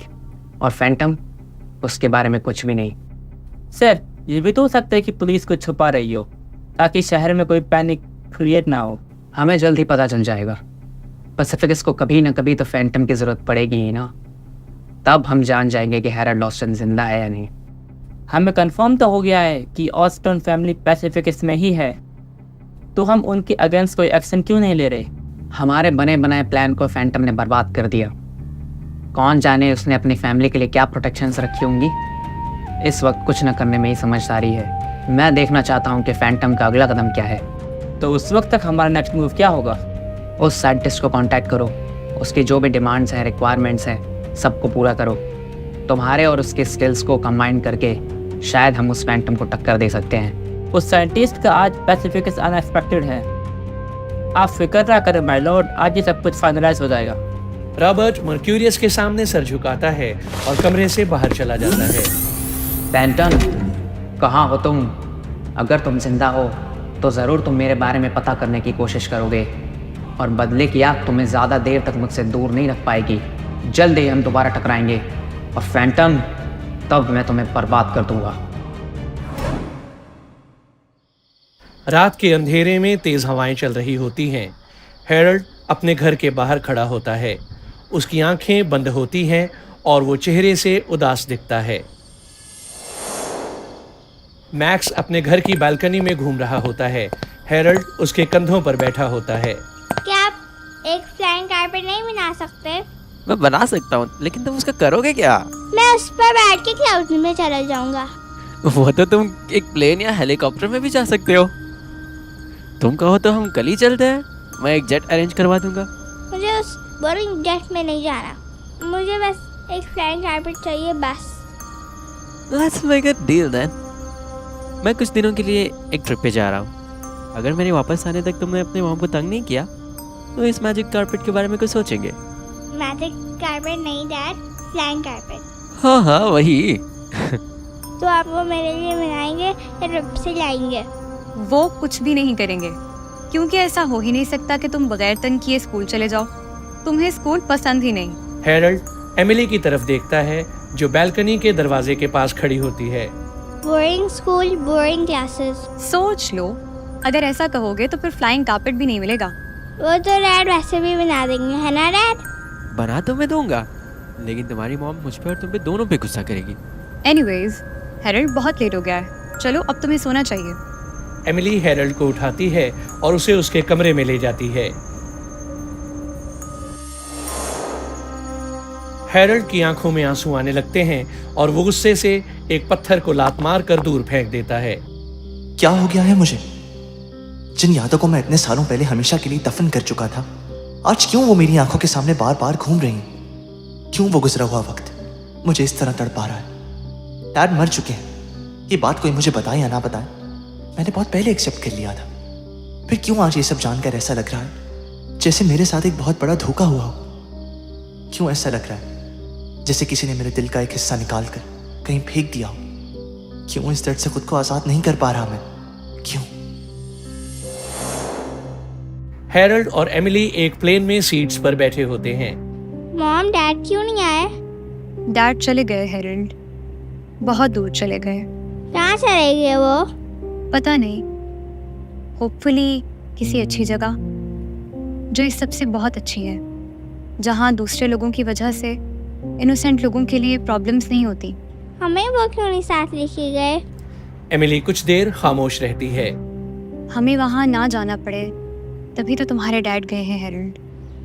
और फैंटम उसके बारे में कुछ भी नहीं। सर, ये भी तो हो सकता है कि पुलिस को छुपा रही हो ताकि शहर में कोई पैनिक क्रिएट ना हो। हमें जल्द ही पता चल जाएगा। पैसिफिकस को कभी ना कभी तो फैंटम की जरूरत पड़ेगी ही ना, तब हम जान जाएंगे कि हैरोल्ड ऑस्टन जिंदा है या नहीं। हमें कंफर्म तो हो गया है कि ऑस्टन फैमिली पैसिफिकस में ही है, तो हम उनके अगेंस्ट कोई एक्शन क्यों नहीं ले रहे? हमारे बने बनाए प्लान को फैंटम ने बर्बाद कर दिया। कौन जाने उसने अपनी फैमिली के लिए क्या प्रोटेक्शंस रखी होंगी। इस वक्त कुछ न करने में ही समझदारी है। मैं देखना चाहता हूँ कि फैंटम का अगला कदम क्या है। तो उस वक्त तक हमारा नेक्स्ट मूव क्या होगा? उस साइंटिस्ट को कांटेक्ट करो, उसकी जो भी डिमांड्स हैं, रिक्वायरमेंट्स हैं, सबको पूरा करो। तुम्हारे और उसके स्किल्स को कंबाइन करके शायद हम उस फैंटम को टक्कर दे सकते हैं। उस साइंटिस्ट का आज पैसिफिकस अनएक्सपेक्टेड है। आप फिक्र ना करें माय लॉर्ड, आज ही सब कुछ फाइनलाइज हो जाएगा। रॉबर्ट मर्क्यूरियस के सामने सर झुकाता है और कमरे से बाहर चला जाता है। फैंटम, कहाँ हो तुम? अगर तुम जिंदा हो तो ज़रूर तुम मेरे बारे में पता करने की कोशिश करोगे, और बदले की आग तुम्हें ज़्यादा देर तक मुझसे दूर नहीं रख पाएगी। जल्द ही हम दोबारा टकराएंगे, और फैंटम, तब मैं तुम्हें बर्बाद कर दूंगा। रात के अंधेरे में तेज हवाएं चल रही होती हैं। हैरोल्ड अपने घर के बाहर खड़ा होता है। उसकी आंखें बंद होती हैं और वो चेहरे से उदास दिखता है। मैक्स अपने घर की बालकनी में घूम रहा होता है। हैरोल्ड उसके कंधों पर बैठा होता है। क्या आप एक फ्लाइंग कारपेट नहीं बना सकते? मैं बना सकता हूँ, लेकिन तुम उसका करोगे क्या? मैं उस पर बैठ के क्लाउड में चला जाऊंगा। वो तो तुम एक प्लेन या हेलीकॉप्टर में भी जा सकते हो। तुम कहो तो हम कल ही चलते हैं, मैं एक जेट अरेंज करवा दूंगा। मुझे उस बोरिंग जेट में नहीं जाना, मुझे बस एक फ्लाइंग कारपेट चाहिए बस। Let's make a deal then. मैं कुछ दिनों के लिए एक ट्रिप पे जा रहा हूँ। अगर मेरे वापस आने तक तुमने अपने मॉम को तंग नहीं किया तो इस मैजिक कारपेट के बारे में कुछ सोचेंगे। मैजिक कारपेट नहीं डैड, फ्लाइंग कारपेट। हाँ हाँ वही। तो आप वो मेरे लिए बनाएंगे या ट्रिप से लाएंगे? वो कुछ भी नहीं करेंगे, क्योंकि ऐसा हो ही नहीं सकता कि तुम बगैर तंग किए स्कूल चले जाओ। तुम्हें स्कूल पसंद ही नहीं। हैरोल्ड एमिली की तरफ देखता है जो बालकनी के दरवाजे के पास खड़ी होती है। Boring school, boring classes. सोच लो, अगर ऐसा कहोगे तो फिर फ्लाइंग कारपेट भी नहीं मिलेगा। वो तो डैड वैसे भी बना देंगे, है ना डैड? बना तो मैं दूंगा, लेकिन तुम्हारी मॉम मुझ पे और तुम पे दोनों पे गुस्सा करेगी। एनीवेज, हैरोल्ड बहुत लेट हो गया है, चलो अब तुम्हें सोना चाहिए। एमिली हैरोल्ड को उठाती है और उसे उसके कमरे में ले जाती है। हैरोल्ड की आंखों में आंसू आने लगते हैं और वो गुस्से से एक पत्थर को लात मार कर दूर फेंक देता है। क्या हो गया है मुझे? जिन यादों को मैं इतने सालों पहले हमेशा के लिए दफन कर चुका था, आज क्यों वो मेरी आंखों के सामने बार बार घूम रही हैं? क्यों वो गुजरा हुआ वक्त मुझे इस तरह तड़पा रहा है? डैड मर चुके हैं, ये बात कोई मुझे बताए या ना बताए, मैंने बहुत पहले एक्सेप्ट कर लिया था। फिर क्यों आज ये सब जानकर ऐसा लग रहा है जैसे मेरे साथ एक बहुत बड़ा धोखा हुआ हो? क्यों ऐसा लग रहा है जैसे किसी ने मेरे दिल का एक हिस्सा निकाल कर कहीं फेंक दिया हो? क्यों इस दर्द से खुद को आजाद नहीं कर पा रहा मैं? क्यों? हैरोल्ड और एमिली एक प्लेन में सीट्स पर बैठे होते हैं। मॉम डैड क्यों नहीं आए? डैड चले गए हैरोल्ड, बहुत दूर चले गए। कहाँ चले गए वो? पता नहीं, होपफुली किसी अच्छी जगह जो इस सबसे बहुत अच्छी है, जहाँ दूसरे लोगों की वजह से इनोसेंट लोगों के लिए प्रॉब्लम्स नहीं होती। हमें वो क्यों नहीं साथ लेके गए? एमिली कुछ देर खामोश रहती है। हमें वहाँ ना जाना पड़े तभी तो तुम्हारे डैड गए हैं हैरोल्ड।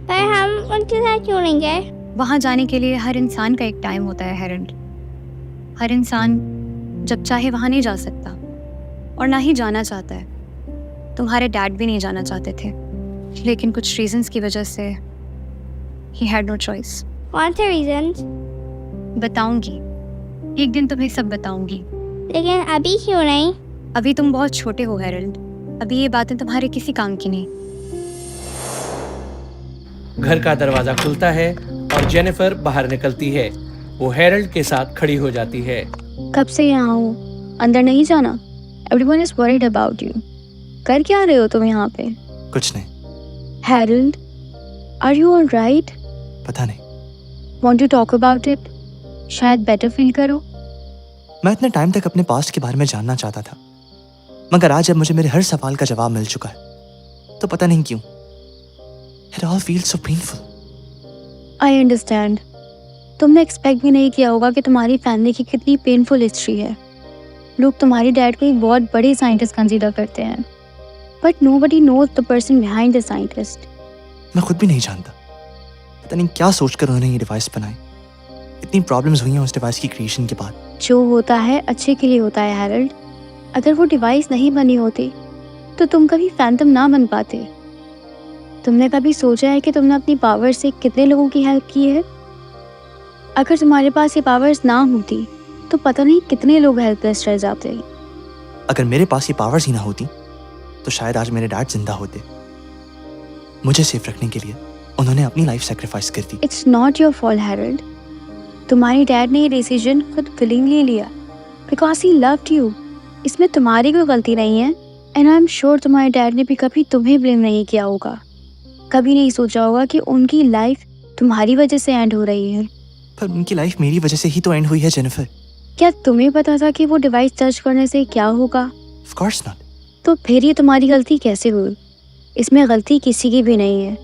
पर हम उनके साथ क्यों नहीं गए? वहाँ जाने के लिए हर इंसान का एक टाइम होता है हैरोल्ड। हर इंसान जब चाहे वहाँ नहीं जा सकता और ना ही जाना चाहता है। तुम्हारे डैड भी नहीं जाना चाहते थे, लेकिन कुछ रीजंस की वजह से ही हैड नो चॉइस। कौन से रीजंस? बताऊंगी, एक दिन तुम्हें सब बताऊंगी। लेकिन अभी क्यों नहीं? अभी तुम बहुत छोटे हो हेरल्ड, अभी ये बातें तुम्हारे किसी काम की नहीं। घर का दरवाजा खुलता है और जेनिफर बाहर निकलती है। वो हेरल्ड के साथ खड़ी हो जाती है। कब से यहाँ हूँ, अंदर नहीं जाना? Everyone is worried about you. कर क्या रहे हो तुम यहाँ पे? कुछ नहीं, हैरल्ड, आर यू ऑलराइट? पता नहीं। Want to talk about it? शायद बेटर फील करो। मैं इतने टाइम तक अपने पास्ट के बारे में जानना चाहता था, मगर आज जब मुझे मेरे हर सवाल का जवाब मिल चुका है तो पता नहीं क्यों it all feels so painful. I understand. तुमने एक्सपेक्ट भी नहीं किया होगा कि तुम्हारी फैमिली की कितनी पेनफुल हिस्ट्री है। लोग तुम्हारी डैड को एक बहुत बड़े साइंटिस्ट कंसीडर करते हैं, but nobody knows the person behind the scientist. मैं खुद भी नहीं जानता, पता नहीं क्या सोचकर उन्होंने ये डिवाइस बनाई। इतनी प्रॉब्लम्स हुई हैं उस डिवाइस की क्रिएशन के बाद। जो होता है अच्छे के लिए होता है हैरल्ड। अगर वो डिवाइस नहीं बनी होती तो तुम कभी फैंटम ना बन पाते। तुमने कभी सोचा है कि तुमने अपनी पावर से कितने लोगों की हेल्प की है? अगर तुम्हारे पास ये पावर्स ना होती तो पता नहीं कितने लोग हेल्पलेस रह जाते। अगर मेरे पास ये पावर्स ही ना होती तो शायद आज मेरे डैड जिंदा होते। मुझे सेफ रखने के लिए उन्होंने अपनी लाइफ सैक्रिफाइस कर दी। It's not your fault Harold. तुम्हारी डैड ने ये डिसीजन खुद विलिंगली लिया बिकॉज ही लव्ड यू। इसमें तुम्हारी कोई गलती नहीं है। एंड आई एम श्योर तुम्हारे डैड ने भी कभी तुम्हें ब्लेम नहीं किया होगा। कभी नहीं सोचा होगा कि उनकी लाइफ तुम्हारी वजह से एंड हो रही है। पर उनकी लाइफ मेरी वजह से ही तो एंड हुई है जेनिफर। क्या तुम्हें पता था कि वो डिवाइस सर्च करने से क्या होगा? Of course not. तो फिर ये तुम्हारी गलती कैसे हुई? इसमें गलती किसी की भी नहीं है।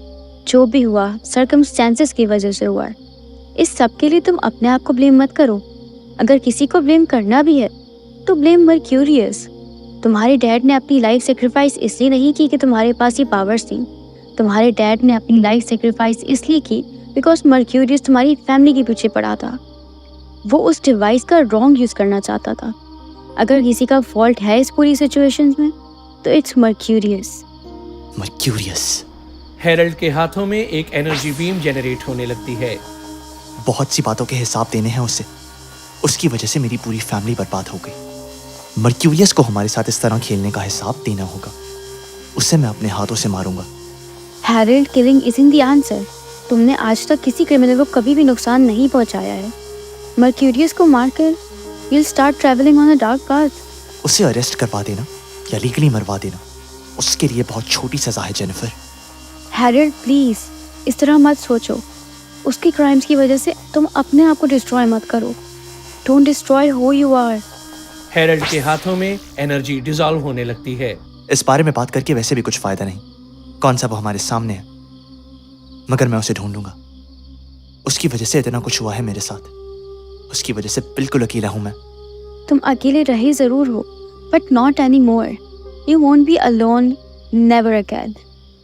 जो भी हुआ सर्कमस्टेंसेस की वजह से हुआ है। इस सब के लिए तुम अपने आप को ब्लेम मत करो। अगर किसी को ब्लेम करना भी है तो ब्लेम मर्क्यूरियस। तुम्हारे डैड ने अपनी लाइफ सेक्रीफाइस इसलिए नहीं की कि तुम्हारे पास ये पावर्स थी। तुम्हारे डैड ने अपनी लाइफ सेक्रीफाइस इसलिए की बिकॉज मर्क्यूरियस तुम्हारी फैमिली के पीछे पड़ा था। वो उस डिवाइस का रॉन्ग यूज करना चाहता था। अगर किसी का फॉल्ट है इस पूरी सिचुएशन में तो इट्स मर्क्यूरियस। मर्क्यूरियस। हेरल्ड के हाथों में एक एनर्जी बीम जनरेट होने लगती है। बहुत सी बातों के हिसाब देने हैं उसे। उसकी वजह से मेरी पूरी फैमिली बर्बाद हो गई। मर्क्यूरियस को हमारे साथ इस तरह खेलने का हिसाब देना होगा। उसे मैं अपने हाथों से मारूंगा। Harold, killing isn't the answer. तुमने आज तक किसी क्रिमिनल को कभी भी नुकसान नहीं पहुंचाया है। मर्क्यूरियस को मारकर you'll start traveling on a dark path. उसे अरेस्ट करवा देना या लीगली मरवा देना, उसके लिए बहुत छोटी सजा है जेनिफर। हैरल्ड, प्लीज इस तरह मत सोचो। उसके क्राइम्स की वजह से तुम अपने आप को डिस्ट्रॉय मत करो। Don't destroy who you are. Harold के हाथों में एनर्जी डिसॉल्व होने लगती है। इस बारे में बात करके वैसे भी कुछ फायदा नहीं। कौन सा वो हमारे सामने है, मगर मैं उसे ढूंढूंगा। उसकी वजह से इतना कुछ हुआ है मेरे साथ। उसकी वजह से बिल्कुल अकेला हूं मैं। तुम अकेले रहे जरूर हो, but not any more. You won't be alone, never again.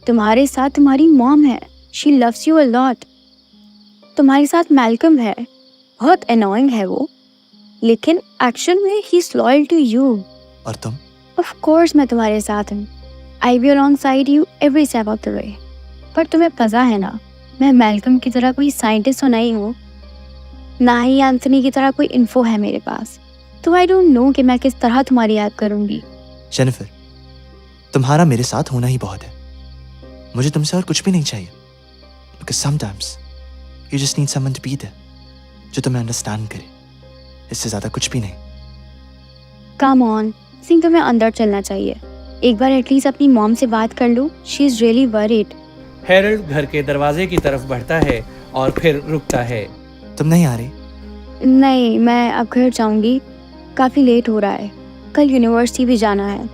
तुम्हारे साथ तुम्हारी मॉम है, she loves you a lot. तुम्हारे साथ मैल्कम है, बहुत अनोइंग है वो, लेकिन एक्शन में he is loyal to you. और तुम? ऑफ कोर्स मैं तुम्हारे साथ हूँ। I be alongside you every step of the way. पर तुम्हें पता है ना, मैं मैल्कम की तरह कोई साइंटिस्ट तो नहीं हूँ, ना ही एंथनी की तरह कोई इन्फो है मेरे पास। तो आई डोंट नो कि मैं किस तरह तुम्हारी हेल्प करूंगी। जेनिफर, तुम्हारा मेरे साथ होना ही बहुत है। मुझे तुमसे और कुछ भी नहीं चाहिए। Because sometimes you just need someone to be there, जो तुम्हें अंडरस्टैंड करे। इससे ज्यादा कुछ भी नहीं। कम ऑन सिंह, तुम्हें अंदर चलना चाहिए। एक बार एटलीस्ट अपनी मॉम से बात कर लो। She is really worried. Harold घर के दरवाजे की तरफ बढ़ता है और फिर रुकता है। तुम नहीं आ रही? नहीं, मैं अब घर जाऊंगी। काफ़ी लेट हो रहा है। कल यूनिवर्सिटी भी जाना है।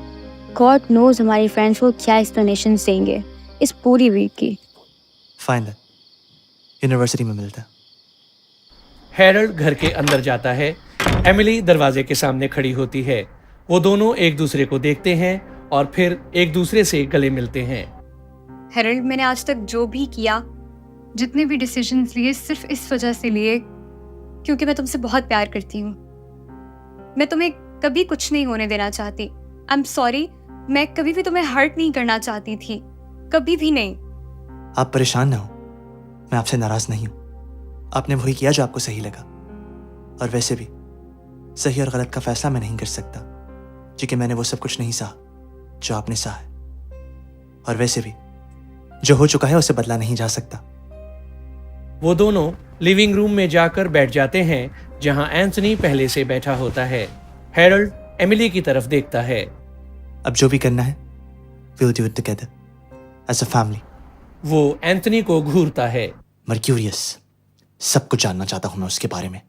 गॉड नोज हमारी फ्रेंड्स को क्या एक्सप्लेनेशन देंगे इस पूरी वीक की। फाइन देन, यूनिवर्सिटी में मिलता है। हेरल्ड घर के अंदर जाता है। एमिली दरवाजे के सामने खड़ी होती है। वो दोनों एक दूसरे को देखते हैं और फिर एक दूसरे से गले मिलते हैं। हेरल्ड, मैंने आज तक जो भी किया, जितने भी डिसीजंस लिए, सिर्फ इस वजह से लिए क्योंकि मैं तुमसे बहुत प्यार करती हूँ। मैं तुम्हें कभी कुछ नहीं होने देना चाहती। आई एम सॉरी, मैं कभी भी तुम्हें हर्ट नहीं करना चाहती थी, कभी भी नहीं। आप परेशान ना हो, मैं आपसे नाराज नहीं हूं। आपने वही किया जो आपको सही लगा। और वैसे भी सही और गलत का फैसला मैं नहीं कर सकता, क्योंकि मैंने वो सब कुछ नहीं सहा जो आपने सहा है। और वैसे भी जो हो चुका है उसे बदला नहीं जा सकता। वो दोनों लिविंग रूम में जाकर बैठ जाते हैं जहां एंथनी पहले से बैठा होता है। हैरोल्ड एमिली की तरफ देखता है। अब जो भी करना है we'll do it together as a family। वो एंथनी को घूरता है। मर्क्यूरियस, सब कुछ जानना चाहता हूं मैं उसके बारे में।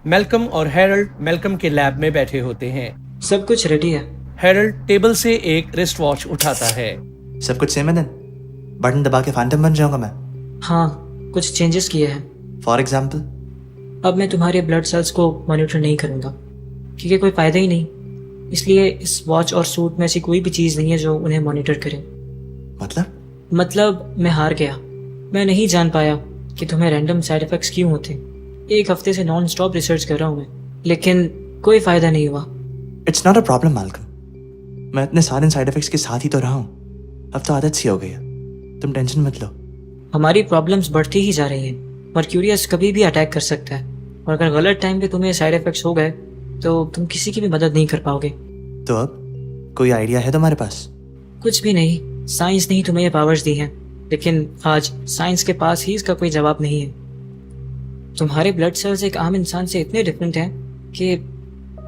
मेल्कम और हैरोल्ड मेल्कम के लैब में बैठे होते हैं। सब कुछ रेडी है। हैरोल्ड टेबल से एक रिस्ट वॉच उठाता है। सब कुछ सेम है देन? बटन दबा के फैंटम बन जाऊंगा मैं? हाँ, कुछ चेंजेस किए हैं। For example? अब मैं तुम्हारे ब्लड सेल्स को मॉनिटर नहीं करूँगा, क्योंकि कोई फ़ायदा ही नहीं। इसलिए इस वॉच और सूट में ऐसी कोई भी चीज़ नहीं है जो उन्हें मॉनिटर करे। मतलब मैं हार गया। मैं नहीं जान पाया कि तुम्हें रैंडम साइड इफ़ेक्ट्स क्यों होते। एक हफ्ते से नॉन स्टॉप रिसर्च कर रहा हूँ मैं, लेकिन कोई फ़ायदा नहीं हुआ। It's not a problem Malcolm, मैं इतने सारे साइड इफेक्ट्स के साथ ही तो रहा हूँ। अब तो आदत सी हो गई है, तुम टेंशन मत लो। हमारी प्रॉब्लम्स बढ़ती ही जा रही हैं। मर्क्यूरियस कभी भी अटैक कर सकता है, और अगर गलत टाइम पे तुम्हें साइड इफेक्ट्स हो गए तो तुम किसी की भी मदद नहीं कर पाओगे। तो अब कोई आइडिया है तुम्हारे पास? कुछ भी नहीं। साइंस ने ही तुम्हें ये पावर्स दी हैं, लेकिन आज साइंस के पास ही इसका कोई जवाब नहीं है। तुम्हारे ब्लड सेल्स एक आम इंसान से इतने डिफरेंट हैं कि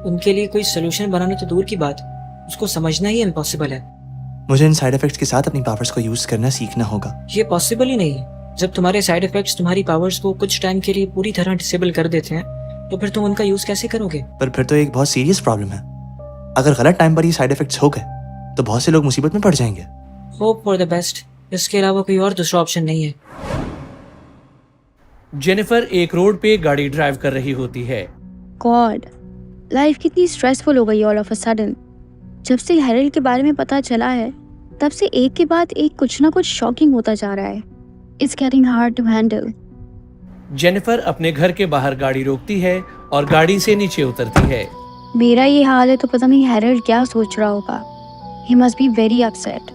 उनके लिए कोई सोल्यूशन बनाना तो दूर की बात, उसको समझना ही इम्पॉसिबल है। मुझे इन साइड इफेक्ट्स के साथ अपनी पावर्स को यूज करना सीखना होगा। ये पॉसिबल ही नहीं है। जब तुम्हारे साइड इफेक्ट्स तुम्हारी पावर्स को कुछ टाइम के लिए पूरी तरह डिसेबल कर देते हैं, तो फिर तुम उनका यूज कैसे करोगे? पर फिर तो एक बहुत सीरियस प्रॉब्लम है। अगर गलत टाइम पर ये साइड इफेक्ट्स हो गए तो बहुत से लोग मुसीबत में पड़ जाएंगे। होप फॉर द बेस्ट, इसके अलावा कोई और दूसरा ऑप्शन नहीं है। जेनिफर एक रोड पे गाड़ी ड्राइव कर रही होती है। गॉड, लाइफ कितनी स्ट्रेसफुल हो गई ऑल ऑफ अ सडन। जब से हैरल्ड के बारे में पता चला है, तब से एक के बाद एक कुछ ना कुछ शॉकिंग होता जा रहा है। It's getting hard to handle. Jennifer अपने घर के बाहर गाड़ी रोकती है और गाड़ी से नीचे उतरती है। मेरा ये हाल है तो पता नहीं हैरल्ड क्या सोच रहा होगा। He must be very upset.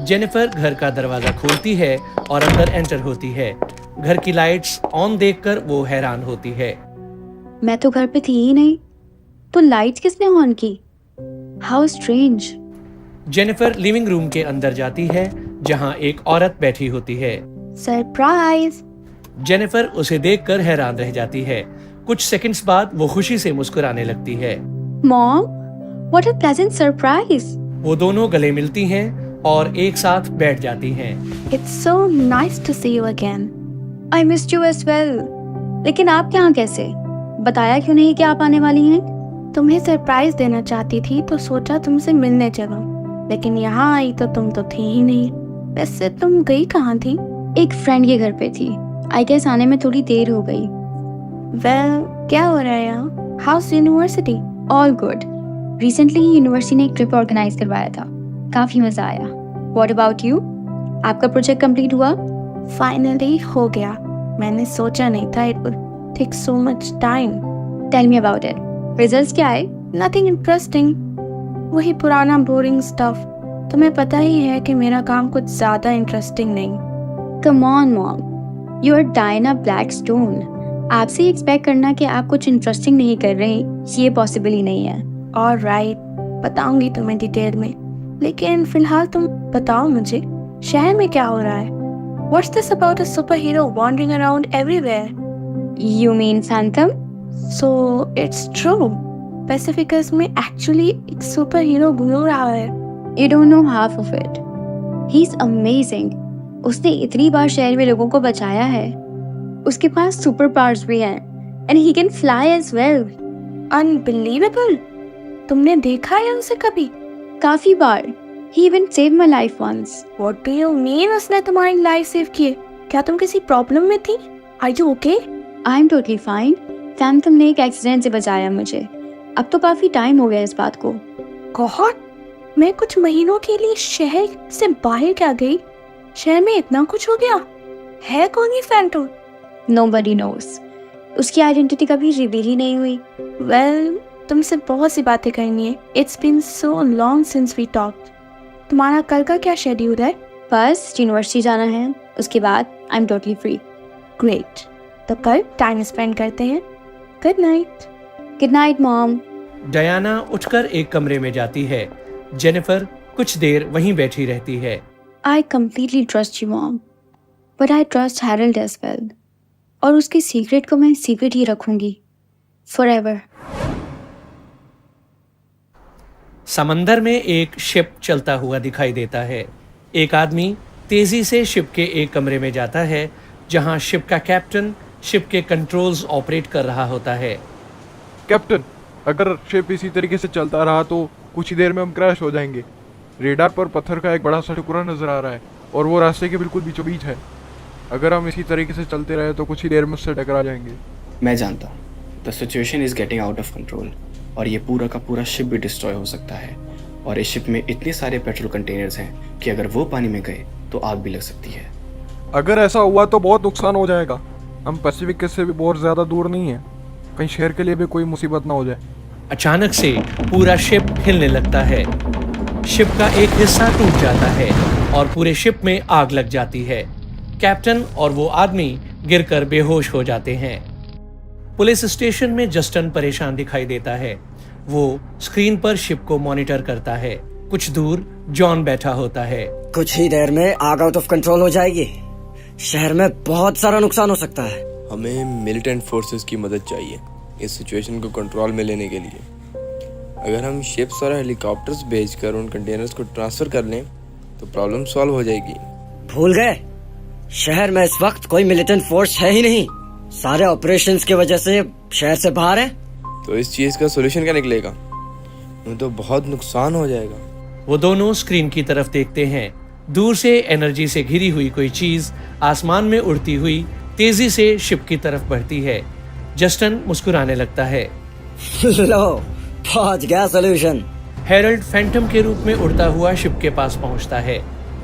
Jennifer घर का दरवाजा खोलती है और अंदर एंटर होती है। घर की लाइट्स ऑन देखकर वो हैरान होती है। मैं तो घर पे थी ही नहीं, तो लाइट्स किसने ऑन की? How strange. Jennifer living room के अंदर जाती है जहां एक औरत बैठी होती है। सरप्राइज। जेनिफर उसे देखकर हैरान रह जाती है। कुछ सेकंड्स बाद वो खुशी से मुस्कुराने लगती है। Mom, what a pleasant surprise. वो दोनों गले मिलती हैं और एक साथ बैठ जाती हैं। It's so nice to see you again. I missed you as well. लेकिन आप यहाँ कैसे? बताया क्यों नहीं कि आप आने वाली हैं? तुम्हें सरप्राइज देना चाहती थी तो सोचा तुमसे मिलने चलो, लेकिन यहाँ आई तो तुम तो थी ही नहीं। वैसे तुम गई कहाँ थी? एक फ्रेंड के घर पे थी। आई गेस आने में थोड़ी देर हो गई। वेल, क्या हो रहा है यहाँ? How's university? All good. Recently ही यूनिवर्सिटी ने एक ट्रिप ऑर्गेनाइज करवाया था, काफी मजा आया। What about you? आपका प्रोजेक्ट कंप्लीट हुआ? फाइनली हो गया। मैंने सोचा नहीं था it would take so much time. Tell me about it. Results क्या आए? नथिंग इंटरेस्टिंग, वही पुराना बोरिंग स्टफ। तुम्हें पता ही है कि मेरा काम कुछ ज्यादा इंटरेस्टिंग नहीं। Come on mom, you are Diana Blackstone. आपसे एक्सपेक्ट करना कि आप कुछ इंटरेस्टिंग नहीं कर रहे, ये पॉसिबल ही नहीं है। ऑलराइट, बताऊंगी तुम्हें डिटेल में, लेकिन फिलहाल तुम बताओ मुझे, शहर में क्या हो रहा है? What's this about a superhero wandering around everywhere? You mean Phantom? So it's true. Pacificus में actually एक superhero घूम रहा है। You don't know half of it. He's amazing. उसने इतनी बार शहर में लोगों को बचाया है। उसके पास सुपर पावर्स भी हैं, and he can fly as well. Unbelievable. तुमने देखा है उसे कभी? काफी बार। He even saved my life once. What do you mean उसने तुम्हारी लाइफ सेव की? क्या तुम किसी प्रॉब्लम में थी? Are you okay? I'm totally fine. Phantom ने एक एक्सीडेंट से बचाया मुझे। अब तो काफी टाइम हो गया इस बात को। God, मैं कुछ महीनों के लिए शहर से बाहर क्या गई? शहर में इतना कुछ हो गया। है कौन ये फैंटम? Nobody knows. उसकी आइडेंटिटी कभी रिवील ही नहीं हुई। Well, तुमसे बहुत सी बातें करनी है। It's been so long since we talked. तुम्हारा कल का क्या शेड्यूल है? बस यूनिवर्सिटी जाना है, उसके बाद I am totally free. Great, तो कल टाइम स्पेंड करते हैं। Good night. Good night mom. Diana उठकर एक कमरे में जाती है। जेनिफर कुछ देर वहीं बैठी रहती है। I completely trust you, Mom. But I trust Harold as well. और उसके सीक्रेट को मैं सीक्रेट ही रखूंगी forever. समंदर में एक शिप चलता हुआ दिखाई देता है। एक आदमी तेजी से शिप के एक कमरे में जाता है जहां शिप का कैप्टन शिप के कंट्रोल्स ऑपरेट कर रहा होता है। कैप्टन, अगर शिप इसी तरीके से चलता रहा तो कुछ ही देर में हम क्रैश हो जाएंगे। रेडार पर पत्थर का एक बड़ा सा टुकड़ा नजर आ रहा है और वो रास्ते के बिल्कुल बीचों बीच है। अगर हम इसी तरीके से चलते रहे तो कुछ ही देर में उससे टकरा जाएंगे। मैं जानता हूँ the situation is getting out of control और ये पूरा का पूरा शिप भी डिस्ट्रॉय हो सकता है। और इस शिप में इतने सारे पेट्रोल कंटेनर्स हैं कि अगर वो पानी में गए तो आग भी लग सकती है। अगर ऐसा हुआ तो बहुत नुकसान हो जाएगा। हम पैसिफिक से भी बहुत ज़्यादा दूर नहीं है, कहीं शहर के लिए भी कोई मुसीबत ना हो जाए। अचानक से पूरा शिप हिलने लगता है। शिप का एक हिस्सा टूट जाता है और पूरे शिप में आग लग जाती है। कैप्टन और वो आदमी गिरकर बेहोश हो जाते हैं। पुलिस स्टेशन में जस्टन परेशान दिखाई देता है। वो स्क्रीन पर शिप को मॉनिटर करता है। कुछ दूर जॉन बैठा होता है। कुछ ही देर में आग आउट ऑफ कंट्रोल हो जाएगी। शहर में बहुत सारा नुकसान हो सकता है। हमें मिलिटेंट फोर्सेस की मदद चाहिए इस सिचुएशन को कंट्रोल में लेने के लिए। अगर हम शिप्स और हेलीकॉप्टर्स भेजकर उन कंटेनर्स को ट्रांसफर कर लें तो प्रॉब्लम सॉल्व हो जाएगी। भूल गए, शहर में इस वक्त कोई मिलिटेंट फोर्स है ही नहीं। सारे ऑपरेशंस की वजह से शहर से बाहर है। तो इस चीज का सॉल्यूशन क्या निकलेगा? तो बहुत नुकसान हो जाएगा। वो दोनों स्क्रीन की तरफ देखते हैं। दूर से एनर्जी से घिरी हुई कोई चीज आसमान में उड़ती हुई तेजी से शिप की तरफ बढ़ती है। जस्टन मुस्कुराने लगता है। लो, पहुंच गया सॉल्यूशन। हेरल्ड फैंटम के रूप में उड़ता हुआ शिप के पास पहुंचता है।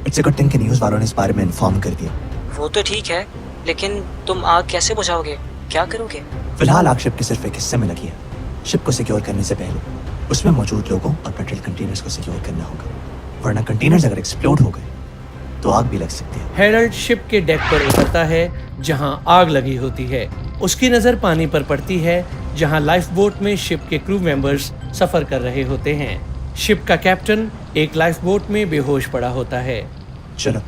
इट्स अ गुड थिंग कि न्यूज़ वालों ने इस बारे में इन्फॉर्म कर दिया। वो तो ठीक है, लेकिन तुम आग कैसे बुझाओगे? क्या करोगे? फिलहाल आग शिप के सिर्फ एक हिस्से में लगी है। शिप को सिक्योर करने से पहले उसमें मौजूद लोगों और पेट्रोल कंटेनर्स को सिक्योर करना होगा, वरना कंटेनर्स अगर एक्सप्लोड हो गए तो आग भी लग सकती है। हेरल्ड शिप के डेक पर उतरता है जहां आग लगी होती है। उसकी नजर पानी पर पड़ती है जहां लाइफ बोट में शिप के क्रू मेंबर्स सफर कर रहे होते हैं। शिप का कैप्टन एक लाइफ बोट में बेहोश पड़ा होता है। चलो,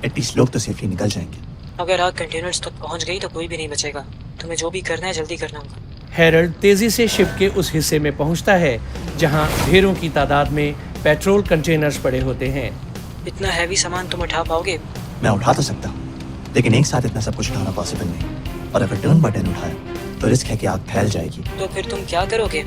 एटलीस्ट लोग तो सेफली निकल जाएंगे। अगर आग कंटेनर्स तक पहुंच गई तो कोई भी नहीं बचेगा। तुम्हें जो भी करना है जल्दी करना होगा। हेरल्ड तेजी से शिप के उस हिस्से में पहुंचता है जहां ढेरों की तादाद में पेट्रोल कंटेनर्स पड़े होते हैं। इतना हैवी सामान तुम उठा पाओगे? मैं उठा तो सकता हूँ, लेकिन एक साथ इतना सब कुछ उठाना पॉसिबल नहीं। और अगर टर्न बटन उठाया तो रिस्क है कि आग फैल जाएगी। तो फिर तुम क्या करोगे?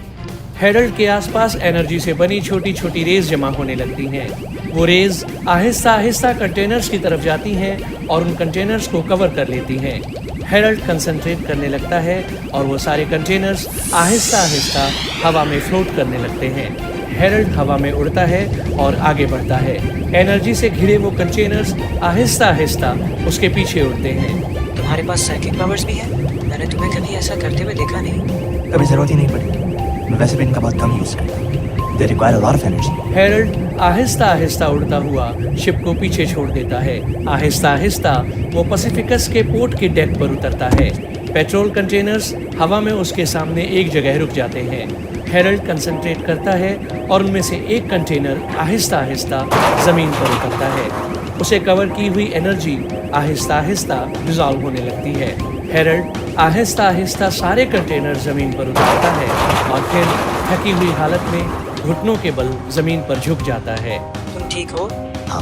हेरल्ड के आसपास एनर्जी से बनी छोटी छोटी रेज जमा होने लगती हैं। वो रेज आहिस्ता आहिस्ता कंटेनर्स की तरफ जाती हैं और उन कंटेनर्स को कवर कर लेती हैं। हेरल्ड कंसंट्रेट करने लगता है और वो सारे कंटेनर्स आहिस्ता आहिस्ता हवा में फ्लोट करने लगते हैं। हेरल्ड हवा में उड़ता है और आगे बढ़ता है। एनर्जी से घिरे वो कंटेनर्स आहिस्ता आहिस्ता उसके पीछे उड़ते हैं। तुम्हारे पास साइकिक पावर्स भी है? मैंने तुम्हें कभी ऐसा करते हुए देखा नहीं। कभी जरूरत ही नहीं पड़ी। मैं वैसे भी इनका बहुत कम यूज करता हूँ। They require a lot of energy. Harold आहिस्ता आहिस्ता उड़ता हुआ शिप को पीछे छोड़ देता है। आहिस्ता आहिस्ता वो पैसिफिकस के पोर्ट के डेक पर उतरता है। पेट्रोल कंटेनर्स हवा में उसके सामने एक जगह रुक जाते हैं। हेरल्ड कंसंट्रेट करता है और उनमें से एक कंटेनर आहिस्ता आहिस्ता जमीन पर उतरता है। उसे कवर की हुई एनर्जी आहिस्ता आहिस्ता डिसॉल्व होने लगती है। हेरल्ड आहिस्ता आहिस्ता सारे कंटेनर जमीन पर उतारता है और फिर थकी हुई हालत में घुटनों के बल जमीन पर झुक जाता है। तुम ठीक हो? हाँ,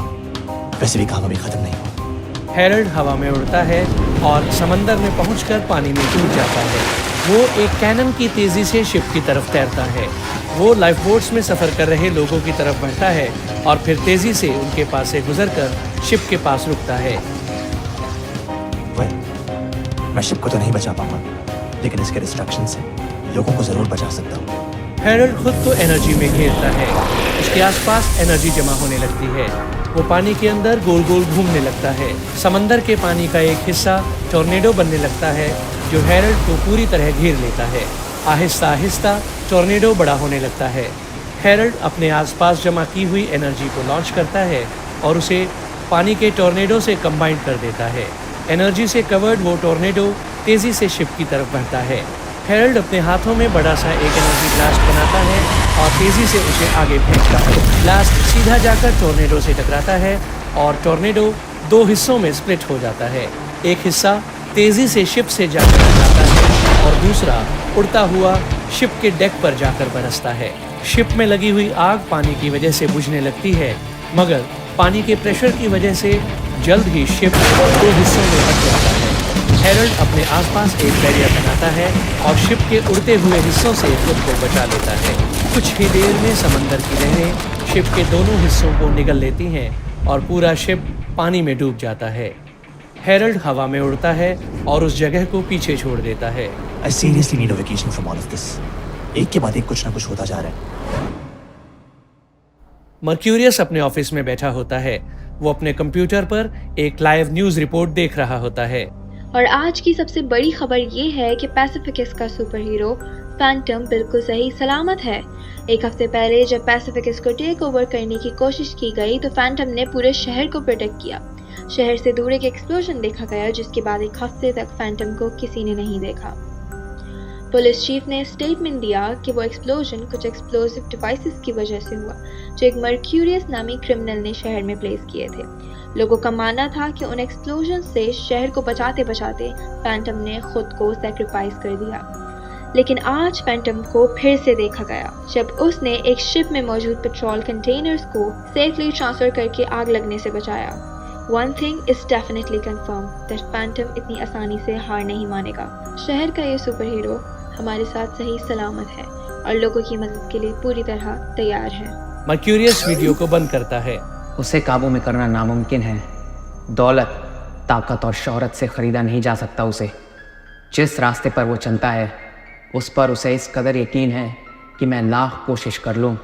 वैसे भी काम अभी खत्म नहीं हुआ। हेरल्ड हवा में उड़ता है और समंदर में पहुंचकर पानी में डूब जाता है। वो एक कैनन की तेजी से शिप की तरफ तैरता है। वो लाइफ बोट्स में सफर कर रहे लोगों की तरफ बढ़ता है और फिर तेजी से उनके पास से गुजरकर शिप के पास रुकता है। मैं शिप को तो नहीं बचा पाऊंगा, लेकिन इसके डिस्ट्रक्शन से लोगों को जरूर बचा सकता हूँ। हेरल्ड खुद को एनर्जी में घेरता है। उसके आसपास एनर्जी जमा होने लगती है। वो पानी के अंदर गोल गोल घूमने लगता है। समंदर के पानी का एक हिस्सा टॉर्नेडो बनने लगता है जो हेरल्ड को पूरी तरह घेर लेता है। आहिस्ता आहिस्ता टॉर्नेडो बड़ा होने लगता है। हेरल्ड अपने आसपास जमा की हुई एनर्जी को लॉन्च करता है और उसे पानी के टॉर्नेडो से कंबाइन कर देता है। एनर्जी से कवर्ड वो टॉर्नेडो तेजी से शिप की तरफ बढ़ता है। हेरल्ड अपने हाथों में बड़ा सा एक एनर्जी ब्लास्ट बनाता है और तेजी से उसे आगे फेंकता है। ब्लास्ट सीधा जाकर टोर्नेडो से टकराता है और टोर्नेडो 2 हिस्सों में स्प्लिट हो जाता है। एक हिस्सा तेजी से शिप से जाकर टकराता है और दूसरा उड़ता हुआ शिप के डेक पर जाकर बरसता है। शिप में लगी हुई आग पानी की वजह से बुझने लगती है, मगर पानी के प्रेशर की वजह से जल्द ही शिप 2 हिस्सों में बट जाता है। हेरल्ड अपने आसपास एक बैरियर बनाता है और शिप के उड़ते हुए हिस्सों से खुद को बचा लेता है। कुछ ही देर में समंदर की लहरें शिप के दोनों हिस्सों को निगल लेती हैं और पूरा शिप पानी में डूब जाता है। हेरल्ड हवा में उड़ता है और उस जगह को पीछे छोड़ देता है। I seriously need a vacation from all of this. एक के बाद एक कुछ ना कुछ होता जा रहा है। मर्क्यूरियस अपने ऑफिस में बैठा होता है। वो अपने कंप्यूटर पर एक लाइव न्यूज रिपोर्ट देख रहा होता है। और आज की सबसे बड़ी खबर ये है कि पैसिफिकस का सुपर हीरो फैंटम बिल्कुल सही सलामत है। एक हफ्ते पहले जब पैसिफिकस को टेक ओवर करने की कोशिश की गई तो फैंटम ने पूरे शहर को प्रोटेक्ट किया। शहर से दूर एक एक्सप्लोजन देखा गया जिसके बाद एक हफ्ते तक फैंटम को किसी ने नहीं देखा। पुलिस चीफ ने स्टेटमेंट दिया कि वो एक्सप्लोजन कुछ एक्सप्लोसिव डिवाइसेस की वजह से हुआ जो एक मर्क्यूरियस नामी क्रिमिनल ने शहर में प्लेस किए थे। लोगों का मानना था कि उन एक्सप्लोजन से शहर को बचाते बचाते फैंटम ने खुद को सैक्रिफाइस कर दिया। लेकिन आज फैंटम को फिर से देखा गया जब उसने एक शिप में मौजूद पेट्रोल कंटेनर्स को सेफली ट्रांसफर करके आग लगने से बचाया। One thing is definitely confirmed that Phantom इतनी आसानी से हार नहीं मानेगा। शहर का ये सुपर हीरो हमारे साथ सही सलामत है और लोगों की मदद के लिए पूरी तरह तैयार है। मर्क्यूरियस वीडियो को बंद करता है। उसे काबू में करना नामुमकिन है। दौलत, ताकत और शोहरत से ख़रीदा नहीं जा सकता उसे। जिस रास्ते पर वो चलता है उस पर उसे इस कदर यकीन है कि मैं लाख कोशिश कर लूँ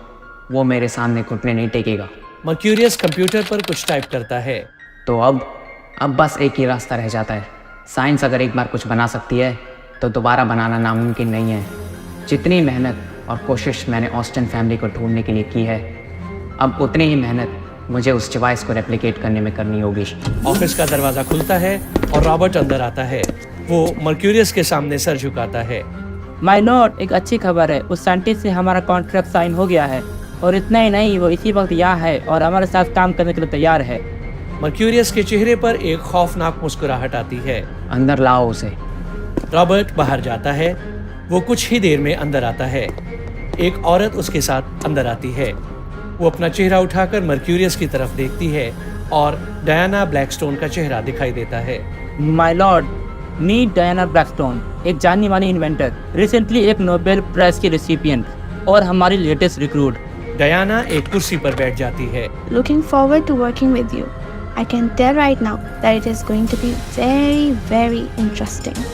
वो मेरे सामने घुटने नहीं टेकेगा। मर्क्यूरियस कंप्यूटर पर कुछ टाइप करता है। तो अब बस एक ही रास्ता रह जाता है। साइंस अगर एक बार कुछ बना सकती है तो दोबारा बनाना नामुमकिन नहीं है। जितनी मेहनत और कोशिश मैंने ऑस्टिन फैमिली को ढूंढने के लिए की है, अब उतनी ही मेहनत मुझे उस डिवाइस को रेप्लिकेट करने में करनी होगी। ऑफिस का दरवाजा खुलता है और रॉबर्ट अंदर आता है। वो मर्क्यूरियस के सामने सर झुकाता है। माय लॉर्ड, एक अच्छी खबर है। उस साइंटिस्ट से हमारा कॉन्ट्रैक्ट साइन हो गया है और इतना ही नहीं, वो इसी वक्त यहाँ है और हमारे साथ काम करने के लिए तैयार है। मर्क्यूरियस के चेहरे पर एक खौफनाक मुस्कुराहट आती है। अंदर लाओ उसे। रॉबर्ट बाहर जाता है। वो कुछ ही देर में अंदर आता है। एक औरत उसके साथ अंदर आती है। वो अपना चेहरा उठाकर मर्क्यूरियस की तरफ देखती है और डायना ब्लैकस्टोन का चेहरा दिखाई देता है। My lord, meet Diana Blackstone, एक जानने वाली इन्वेंटर, रिसेंटली एक नोबेल प्राइज की रिसिपिएंट और हमारी लेटेस्ट रिक्रूट। डायना एक कुर्सी पर बैठ जाती है। Looking forward to working with you. I can tell right now that it is going to be very, very interesting.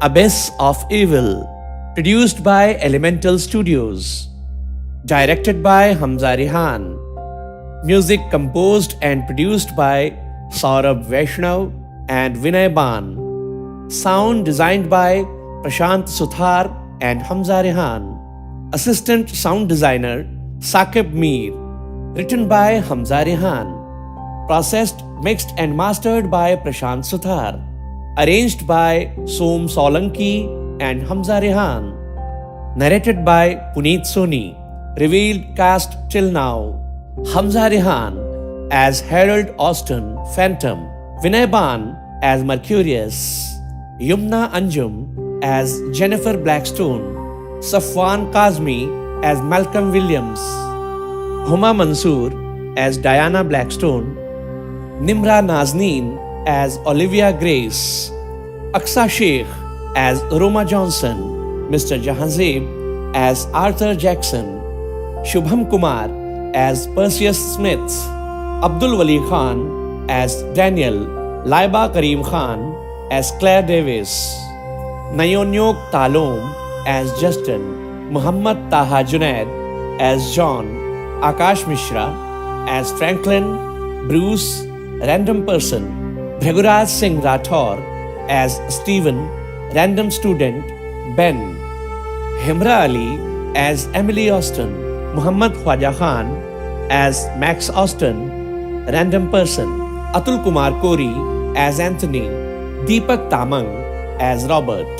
Abyss of Evil, produced by Elemental Studios, directed by Hamza Rehan, music composed and produced by Saurabh Vaishnav and Vinay Ban, sound designed by Prashant Suthar and Hamza Rehan, assistant sound designer Saqib Mir, written by Hamza Rehan, processed, mixed and mastered by Prashant Suthar. Arranged by Som Solanki and Hamza Rehan. Narrated by Puneet Soni. Revealed cast till now: Hamza Rehan as Harold Austin, Phantom. Vinay Ban as Mercurius. Yumna Anjum as Jennifer Blackstone. Safwan Kazmi as Malcolm Williams. Huma Mansoor as Diana Blackstone. Nimra Nazneen as Olivia Grace, Aksa Sheikh as Roma Johnson, Mr. Jahanzeb as Arthur Jackson, Shubham Kumar as Perseus Smith, Abdul Wali Khan as Daniel, Laiba Kareem Khan as Claire Davis, Nayonyok Talom as Justin, Muhammad Taha Junaid as John, Akash Mishra as Franklin, Bruce, random person, Bhaguraj Singh Rathor as Stephen, random student, Ben, Himra Ali as Emily Austin, Muhammad Khwaja Khan as Max Austin, random person, Atul Kumar Kori as Anthony, Deepak Tamang as Robert.